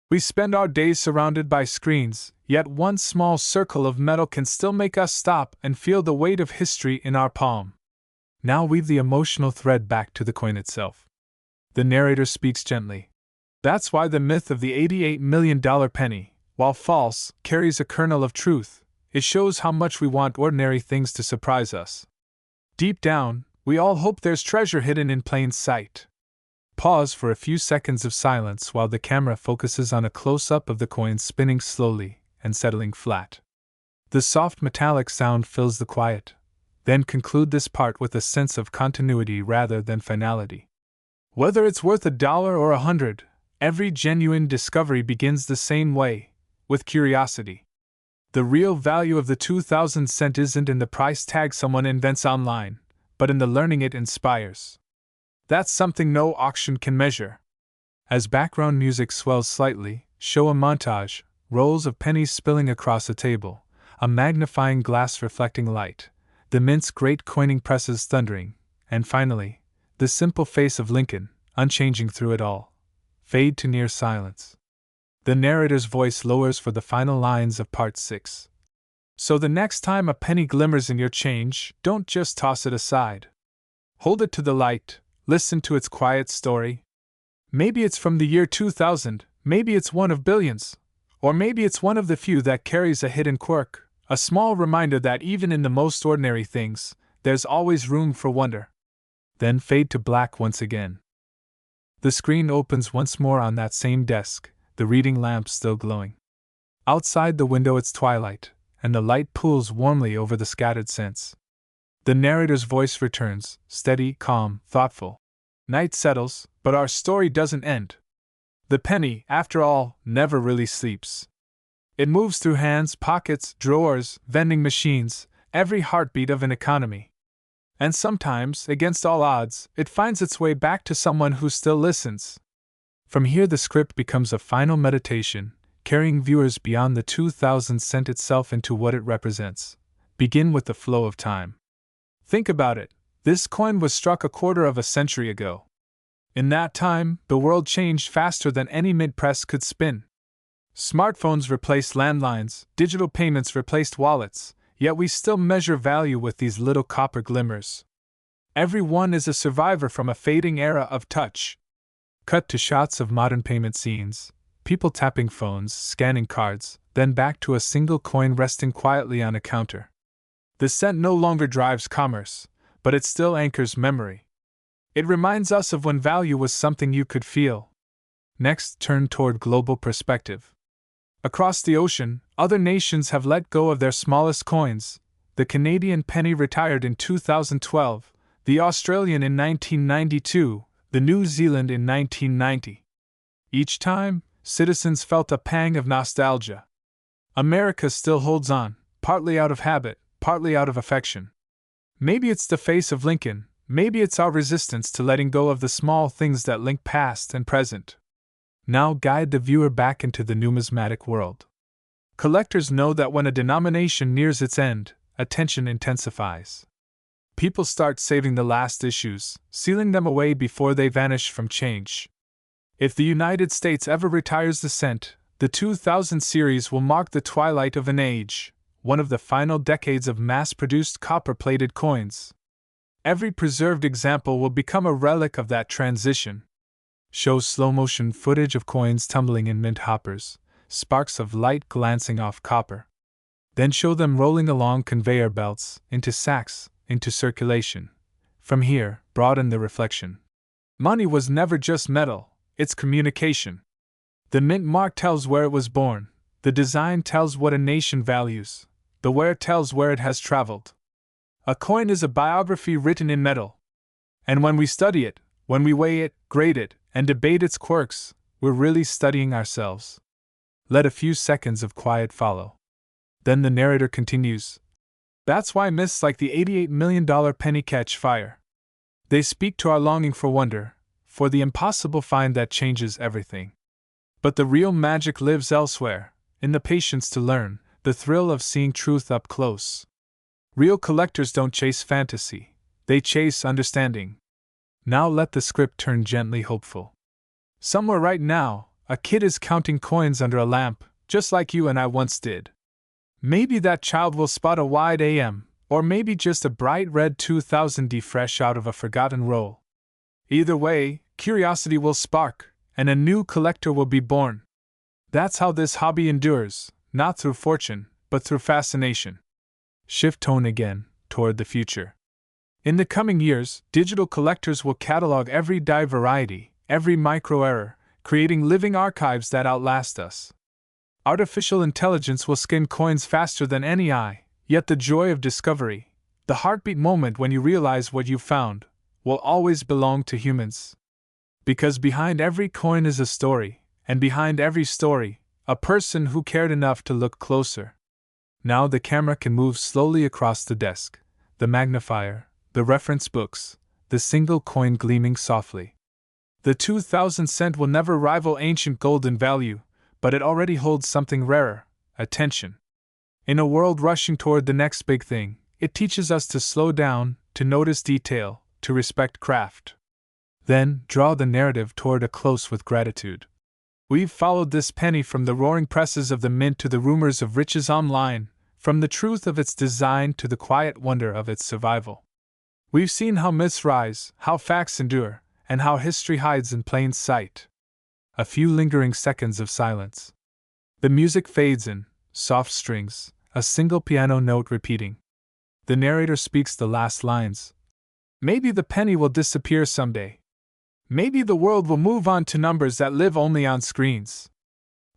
We spend our days surrounded by screens, yet one small circle of metal can still make us stop and feel the weight of history in our palm. Now weave the emotional thread back to the coin itself. The narrator speaks gently. That's why the myth of the $88 million penny, while false, carries a kernel of truth. It shows how much we want ordinary things to surprise us. Deep down, we all hope there's treasure hidden in plain sight. Pause for a few seconds of silence while the camera focuses on a close-up of the coin spinning slowly and settling flat. The soft metallic sound fills the quiet. Then conclude this part with a sense of continuity rather than finality. Whether it's worth $1 or $100, every genuine discovery begins the same way, with curiosity. The real value of the 2000 cent isn't in the price tag someone invents online, but in the learning it inspires. That's something no auction can measure. As background music swells slightly, show a montage, rolls of pennies spilling across a table, a magnifying glass reflecting light, the mint's great coining presses thundering, and finally, the simple face of Lincoln, unchanging through it all. Fade to near silence. The narrator's voice lowers for the final lines of Part 6. So the next time a penny glimmers in your change, don't just toss it aside. Hold it to the light, listen to its quiet story. Maybe it's from the year 2000, maybe it's one of billions, or maybe it's one of the few that carries a hidden quirk, a small reminder that even in the most ordinary things, there's always room for wonder. Then fade to black once again. The screen opens once more on that same desk, the reading lamp still glowing. Outside the window it's twilight, and the light pools warmly over the scattered cents. The narrator's voice returns, steady, calm, thoughtful. Night settles, but our story doesn't end. The penny, after all, never really sleeps. It moves through hands, pockets, drawers, vending machines, every heartbeat of an economy. And sometimes, against all odds, it finds its way back to someone who still listens. From here the script becomes a final meditation, carrying viewers beyond the 2000 cent itself into what it represents. Begin with the flow of time. Think about it, this coin was struck a quarter of a century ago. In that time, the world changed faster than any mint press could spin. Smartphones replaced landlines, digital payments replaced wallets, yet we still measure value with these little copper glimmers. Every one is a survivor from a fading era of touch. Cut to shots of modern payment scenes, people tapping phones, scanning cards, then back to a single coin resting quietly on a counter. The cent no longer drives commerce, but it still anchors memory. It reminds us of when value was something you could feel. Next, turn toward global perspective. Across the ocean, other nations have let go of their smallest coins. The Canadian penny retired in 2012, the Australian in 1992, the New Zealand in 1990. Each time, citizens felt a pang of nostalgia. America still holds on, partly out of habit, partly out of affection. Maybe it's the face of Lincoln, maybe it's our resistance to letting go of the small things that link past and present. Now guide the viewer back into the numismatic world. Collectors know that when a denomination nears its end, attention intensifies. People start saving the last issues, sealing them away before they vanish from change. If the United States ever retires the cent, the 2000 series will mark the twilight of an age, one of the final decades of mass-produced copper-plated coins. Every preserved example will become a relic of that transition. Show slow-motion footage of coins tumbling in mint hoppers, sparks of light glancing off copper. Then show them rolling along conveyor belts, into sacks, into circulation. From here, broaden the reflection. Money was never just metal, it's communication. The mint mark tells where it was born, the design tells what a nation values, the wear tells where it has traveled. A coin is a biography written in metal. And when we study it, when we weigh it, grade it, and debate its quirks, we're really studying ourselves. Let a few seconds of quiet follow. Then the narrator continues. That's why myths like the $88 million penny catch fire. They speak to our longing for wonder, for the impossible find that changes everything. But the real magic lives elsewhere, in the patience to learn, the thrill of seeing truth up close. Real collectors don't chase fantasy, they chase understanding. Now let the script turn gently hopeful. Somewhere right now, a kid is counting coins under a lamp, just like you and I once did. Maybe that child will spot a wide AM, or maybe just a bright red 2000D fresh out of a forgotten roll. Either way, curiosity will spark, and a new collector will be born. That's how this hobby endures, not through fortune, but through fascination. Shift tone again, toward the future. In the coming years, digital collectors will catalog every die variety, every micro-error, creating living archives that outlast us. Artificial intelligence will scan coins faster than any eye, yet the joy of discovery, the heartbeat moment when you realize what you found, will always belong to humans. Because behind every coin is a story, and behind every story, a person who cared enough to look closer. Now the camera can move slowly across the desk, the magnifier, the reference books, the single coin gleaming softly. The 2000 cent will never rival ancient gold in value, but it already holds something rarer, attention. In a world rushing toward the next big thing, it teaches us to slow down, to notice detail, to respect craft. Then, draw the narrative toward a close with gratitude. We've followed this penny from the roaring presses of the mint to the rumors of riches online, from the truth of its design to the quiet wonder of its survival. We've seen how myths rise, how facts endure, and how history hides in plain sight. A few lingering seconds of silence. The music fades in, soft strings, a single piano note repeating. The narrator speaks the last lines. Maybe the penny will disappear someday. Maybe the world will move on to numbers that live only on screens.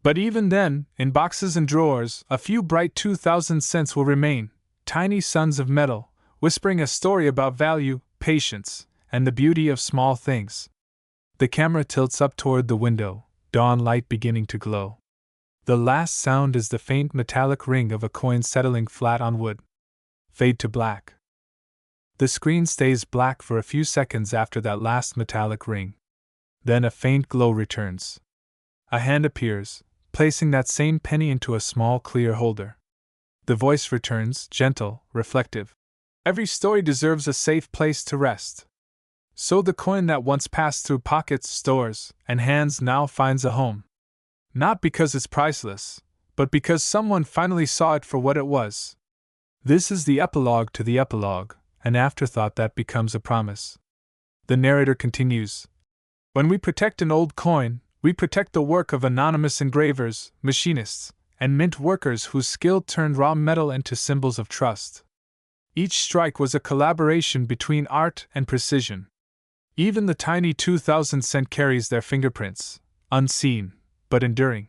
But even then, in boxes and drawers, a few bright 2000 cents will remain, tiny sons of metal, whispering a story about value, patience, and the beauty of small things. The camera tilts up toward the window, dawn light beginning to glow. The last sound is the faint metallic ring of a coin settling flat on wood. Fade to black. The screen stays black for a few seconds after that last metallic ring. Then a faint glow returns. A hand appears, placing that same penny into a small clear holder. The voice returns, gentle, reflective. Every story deserves a safe place to rest. So the coin that once passed through pockets, stores, and hands now finds a home. Not because it's priceless, but because someone finally saw it for what it was. This is the epilogue to the epilogue, an afterthought that becomes a promise. The narrator continues. When we protect an old coin, we protect the work of anonymous engravers, machinists, and mint workers whose skill turned raw metal into symbols of trust. Each strike was a collaboration between art and precision. Even the tiny 2000 cent carries their fingerprints, unseen, but enduring.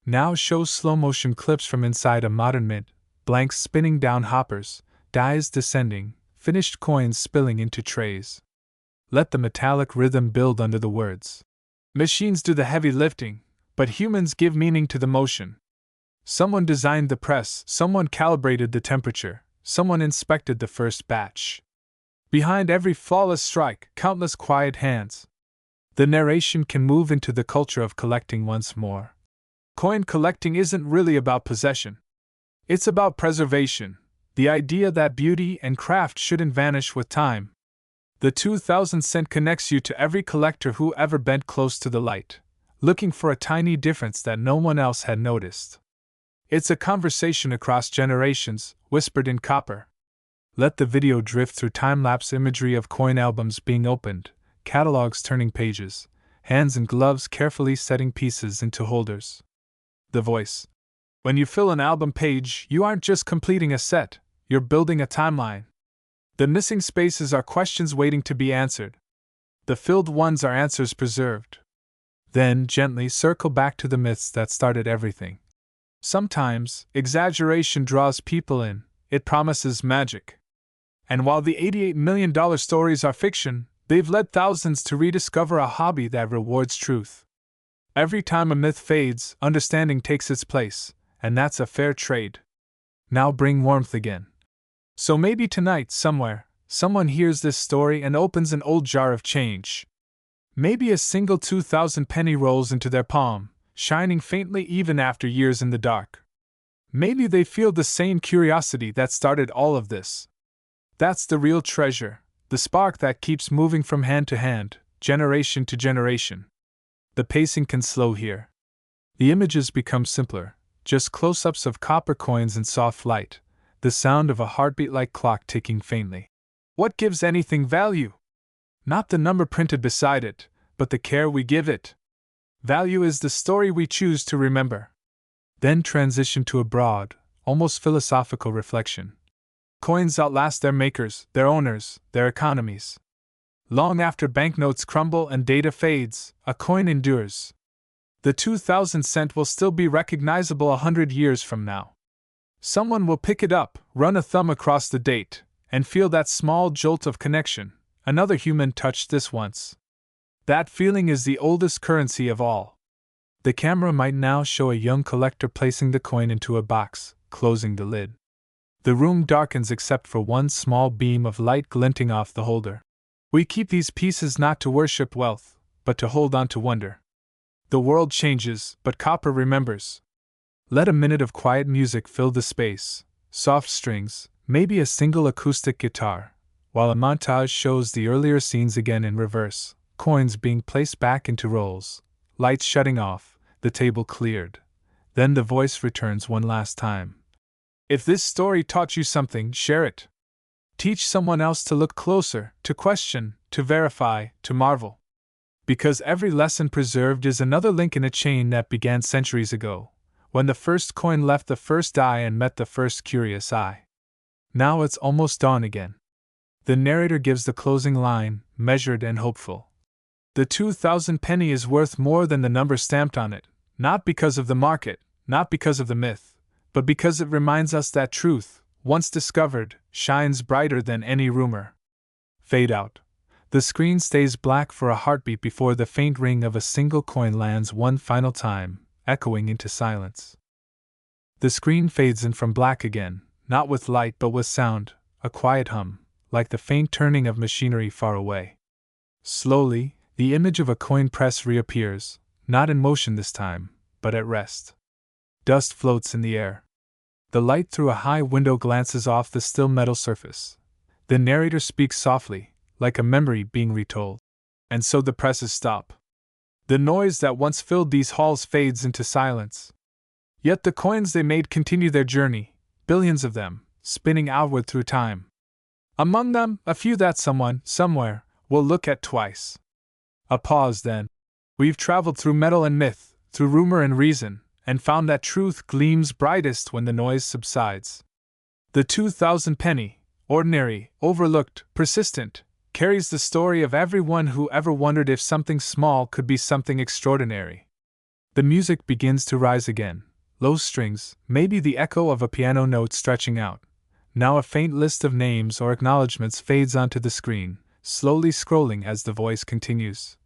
Now show slow-motion clips from inside a modern mint, blanks spinning down hoppers, dies descending, finished coins spilling into trays. Let the metallic rhythm build under the words. Machines do the heavy lifting, but humans give meaning to the motion. Someone designed the press, someone calibrated the temperature, someone inspected the first batch. Behind every flawless strike, countless quiet hands. The narration can move into the culture of collecting once more. Coin collecting isn't really about possession. It's about preservation, The idea that beauty and craft shouldn't vanish with time. The 2000 cent connects you to every collector who ever bent close to the light, looking for a tiny difference that no one else had noticed. It's a conversation across generations, whispered in copper. Let the video drift through time-lapse imagery of coin albums being opened, catalogs turning pages, hands and gloves carefully setting pieces into holders. The voice. When you fill an album page, you aren't just completing a set, you're building a timeline. The missing spaces are questions waiting to be answered. The filled ones are answers preserved. Then, gently circle back to the myths that started everything. Sometimes, exaggeration draws people in, it promises magic. And while the $88 million stories are fiction, they've led thousands to rediscover a hobby that rewards truth. Every time a myth fades, understanding takes its place, and that's a fair trade. Now bring warmth again. So maybe tonight, somewhere, someone hears this story and opens an old jar of change. Maybe a single 2000 penny rolls into their palm, shining faintly even after years in the dark. Maybe they feel the same curiosity that started all of this. That's the real treasure, the spark that keeps moving from hand to hand, generation to generation. The pacing can slow here. The images become simpler, just close-ups of copper coins in soft light, the sound of a heartbeat-like clock ticking faintly. What gives anything value? Not the number printed beside it, but the care we give it. Value is the story we choose to remember. Then transition to a broad, almost philosophical reflection. Coins outlast their makers, their owners, their economies. Long after banknotes crumble and data fades, a coin endures. The 2000 cent will still be recognizable 100 years from now. Someone will pick it up, run a thumb across the date, and feel that small jolt of connection. Another human touched this once. That feeling is the oldest currency of all. The camera might now show a young collector placing the coin into a box, closing the lid. The room darkens except for one small beam of light glinting off the holder. We keep these pieces not to worship wealth, but to hold on to wonder. The world changes, but copper remembers. Let a minute of quiet music fill the space, soft strings, maybe a single acoustic guitar, while a montage shows the earlier scenes again in reverse. Coins being placed back into rolls, lights shutting off, the table cleared. Then the voice returns one last time. If this story taught you something, share it. Teach someone else to look closer, to question, to verify, to marvel. Because every lesson preserved is another link in a chain that began centuries ago, when the first coin left the first eye and met the first curious eye. Now it's almost dawn again. The narrator gives the closing line, measured and hopeful. The 2000 penny is worth more than the number stamped on it, not because of the market, not because of the myth, but because it reminds us that truth, once discovered, shines brighter than any rumor. Fade out. The screen stays black for a heartbeat before the faint ring of a single coin lands one final time, echoing into silence. The screen fades in from black again, not with light but with sound, a quiet hum, like the faint turning of machinery far away. Slowly, the image of a coin press reappears, not in motion this time, but at rest. Dust floats in the air. The light through a high window glances off the still metal surface. The narrator speaks softly, like a memory being retold. And so the presses stop. The noise that once filled these halls fades into silence. Yet the coins they made continue their journey, billions of them, spinning outward through time. Among them, a few that someone, somewhere, will look at twice. A pause then. We've traveled through metal and myth, through rumor and reason, and found that truth gleams brightest when the noise subsides. The 2000 penny, ordinary, overlooked, persistent, carries the story of everyone who ever wondered if something small could be something extraordinary. The music begins to rise again, low strings, maybe the echo of a piano note stretching out. Now a faint list of names or acknowledgments fades onto the screen, slowly scrolling as the voice continues.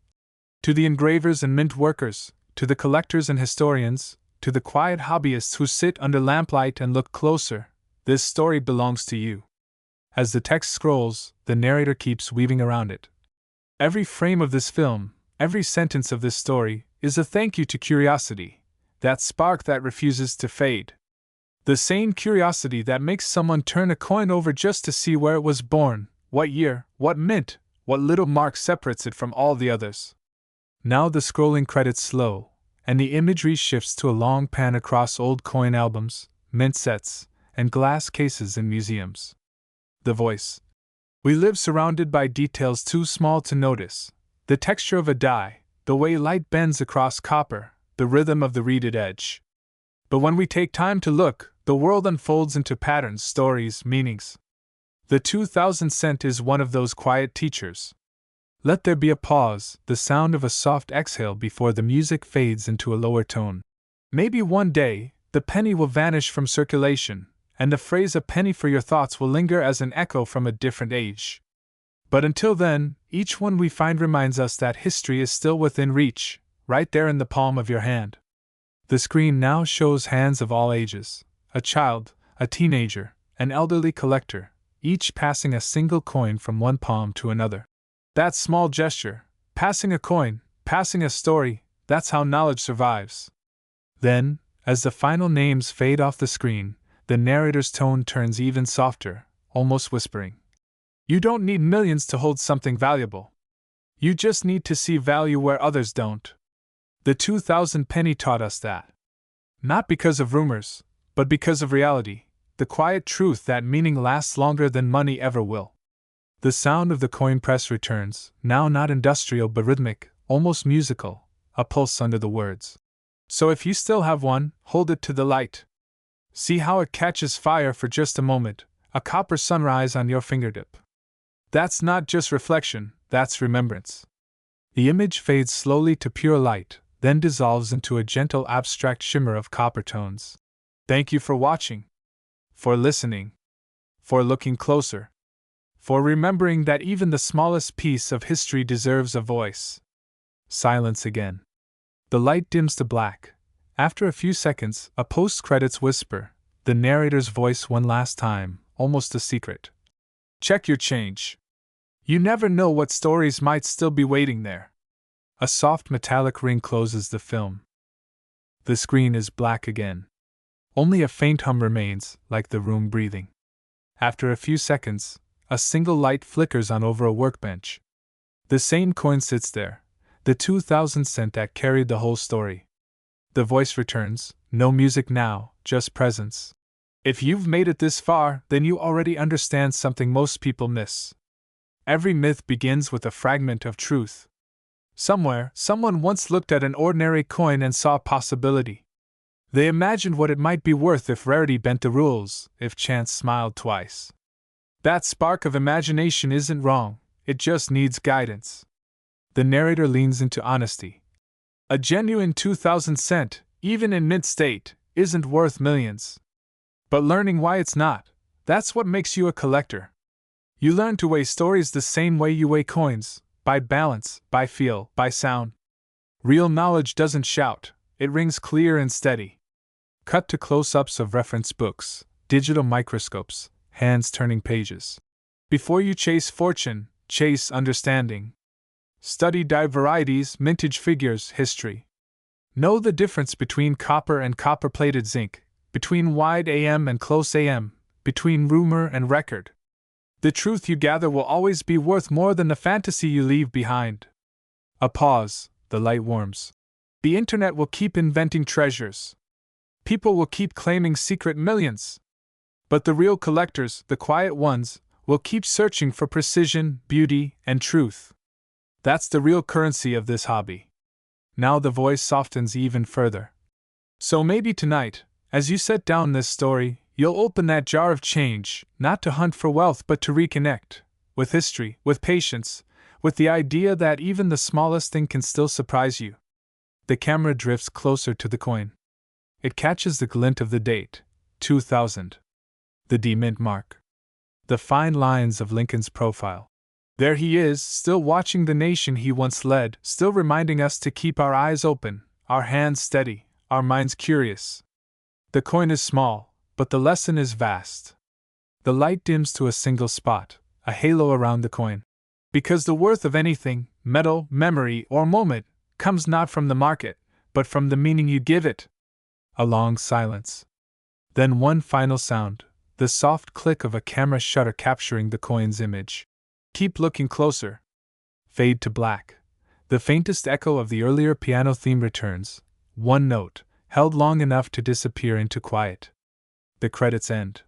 To the engravers and mint workers, to the collectors and historians, to the quiet hobbyists who sit under lamplight and look closer, this story belongs to you. As the text scrolls, the narrator keeps weaving around it. Every frame of this film, every sentence of this story, is a thank you to curiosity, that spark that refuses to fade. The same curiosity that makes someone turn a coin over just to see where it was born, what year, what mint, what little mark separates it from all the others. Now the scrolling credits slow, and the imagery shifts to a long pan across old coin albums, mint sets, and glass cases in museums. The voice. We live surrounded by details too small to notice: the texture of a die, the way light bends across copper, the rhythm of the reeded edge. But when we take time to look, the world unfolds into patterns, stories, meanings. The 2000 cent is one of those quiet teachers. Let there be a pause, the sound of a soft exhale before the music fades into a lower tone. Maybe one day, the penny will vanish from circulation, and the phrase "a penny for your thoughts" will linger as an echo from a different age. But until then, each one we find reminds us that history is still within reach, right there in the palm of your hand. The screen now shows hands of all ages: a child, a teenager, an elderly collector, each passing a single coin from one palm to another. That small gesture, passing a coin, passing a story, that's how knowledge survives. Then, as the final names fade off the screen, the narrator's tone turns even softer, almost whispering. You don't need millions to hold something valuable. You just need to see value where others don't. The 2000 penny taught us that. Not because of rumors, but because of reality, the quiet truth that meaning lasts longer than money ever will. The sound of the coin press returns, now not industrial but rhythmic, almost musical, a pulse under the words. So if you still have one, hold it to the light. See how it catches fire for just a moment, a copper sunrise on your fingertip. That's not just reflection, that's remembrance. The image fades slowly to pure light, then dissolves into a gentle abstract shimmer of copper tones. Thank you for watching, for listening, for looking closer, for remembering that even the smallest piece of history deserves a voice. Silence again. The light dims to black. After a few seconds, a post-credits whisper, the narrator's voice one last time, almost a secret. Check your change. You never know what stories might still be waiting there. A soft metallic ring closes the film. The screen is black again. Only a faint hum remains, like the room breathing. After a few seconds, a single light flickers on over a workbench. The same coin sits there, the 2000 cent that carried the whole story. The voice returns, no music now, just presence. If you've made it this far, then you already understand something most people miss. Every myth begins with a fragment of truth. Somewhere, someone once looked at an ordinary coin and saw possibility. They imagined what it might be worth if rarity bent the rules, if chance smiled twice. That spark of imagination isn't wrong, it just needs guidance. The narrator leans into honesty. A genuine 2000 cent, even in mint state, isn't worth millions. But learning why it's not, that's what makes you a collector. You learn to weigh stories the same way you weigh coins, by balance, by feel, by sound. Real knowledge doesn't shout, it rings clear and steady. Cut to close-ups of reference books, digital microscopes, hands turning pages. Before you chase fortune, chase understanding. Study die varieties, mintage figures, history. Know the difference between copper and copper-plated zinc, between wide AM and close AM, between rumor and record. The truth you gather will always be worth more than the fantasy you leave behind. A pause, the light warms. The internet will keep inventing treasures. People will keep claiming secret millions. But the real collectors, the quiet ones, will keep searching for precision, beauty, and truth. That's the real currency of this hobby. Now the voice softens even further. So maybe tonight, as you set down this story, you'll open that jar of change, not to hunt for wealth but to reconnect, with history, with patience, with the idea that even the smallest thing can still surprise you. The camera drifts closer to the coin. It catches the glint of the date, 2000. The D-mint mark. The fine lines of Lincoln's profile. There he is, still watching the nation he once led, still reminding us to keep our eyes open, our hands steady, our minds curious. The coin is small, but the lesson is vast. The light dims to a single spot, a halo around the coin. Because the worth of anything, metal, memory, or moment, comes not from the market, but from the meaning you give it. A long silence. Then one final sound, the soft click of a camera shutter capturing the coin's image. Keep looking closer. Fade to black. The faintest echo of the earlier piano theme returns, one note, held long enough to disappear into quiet. The credits end.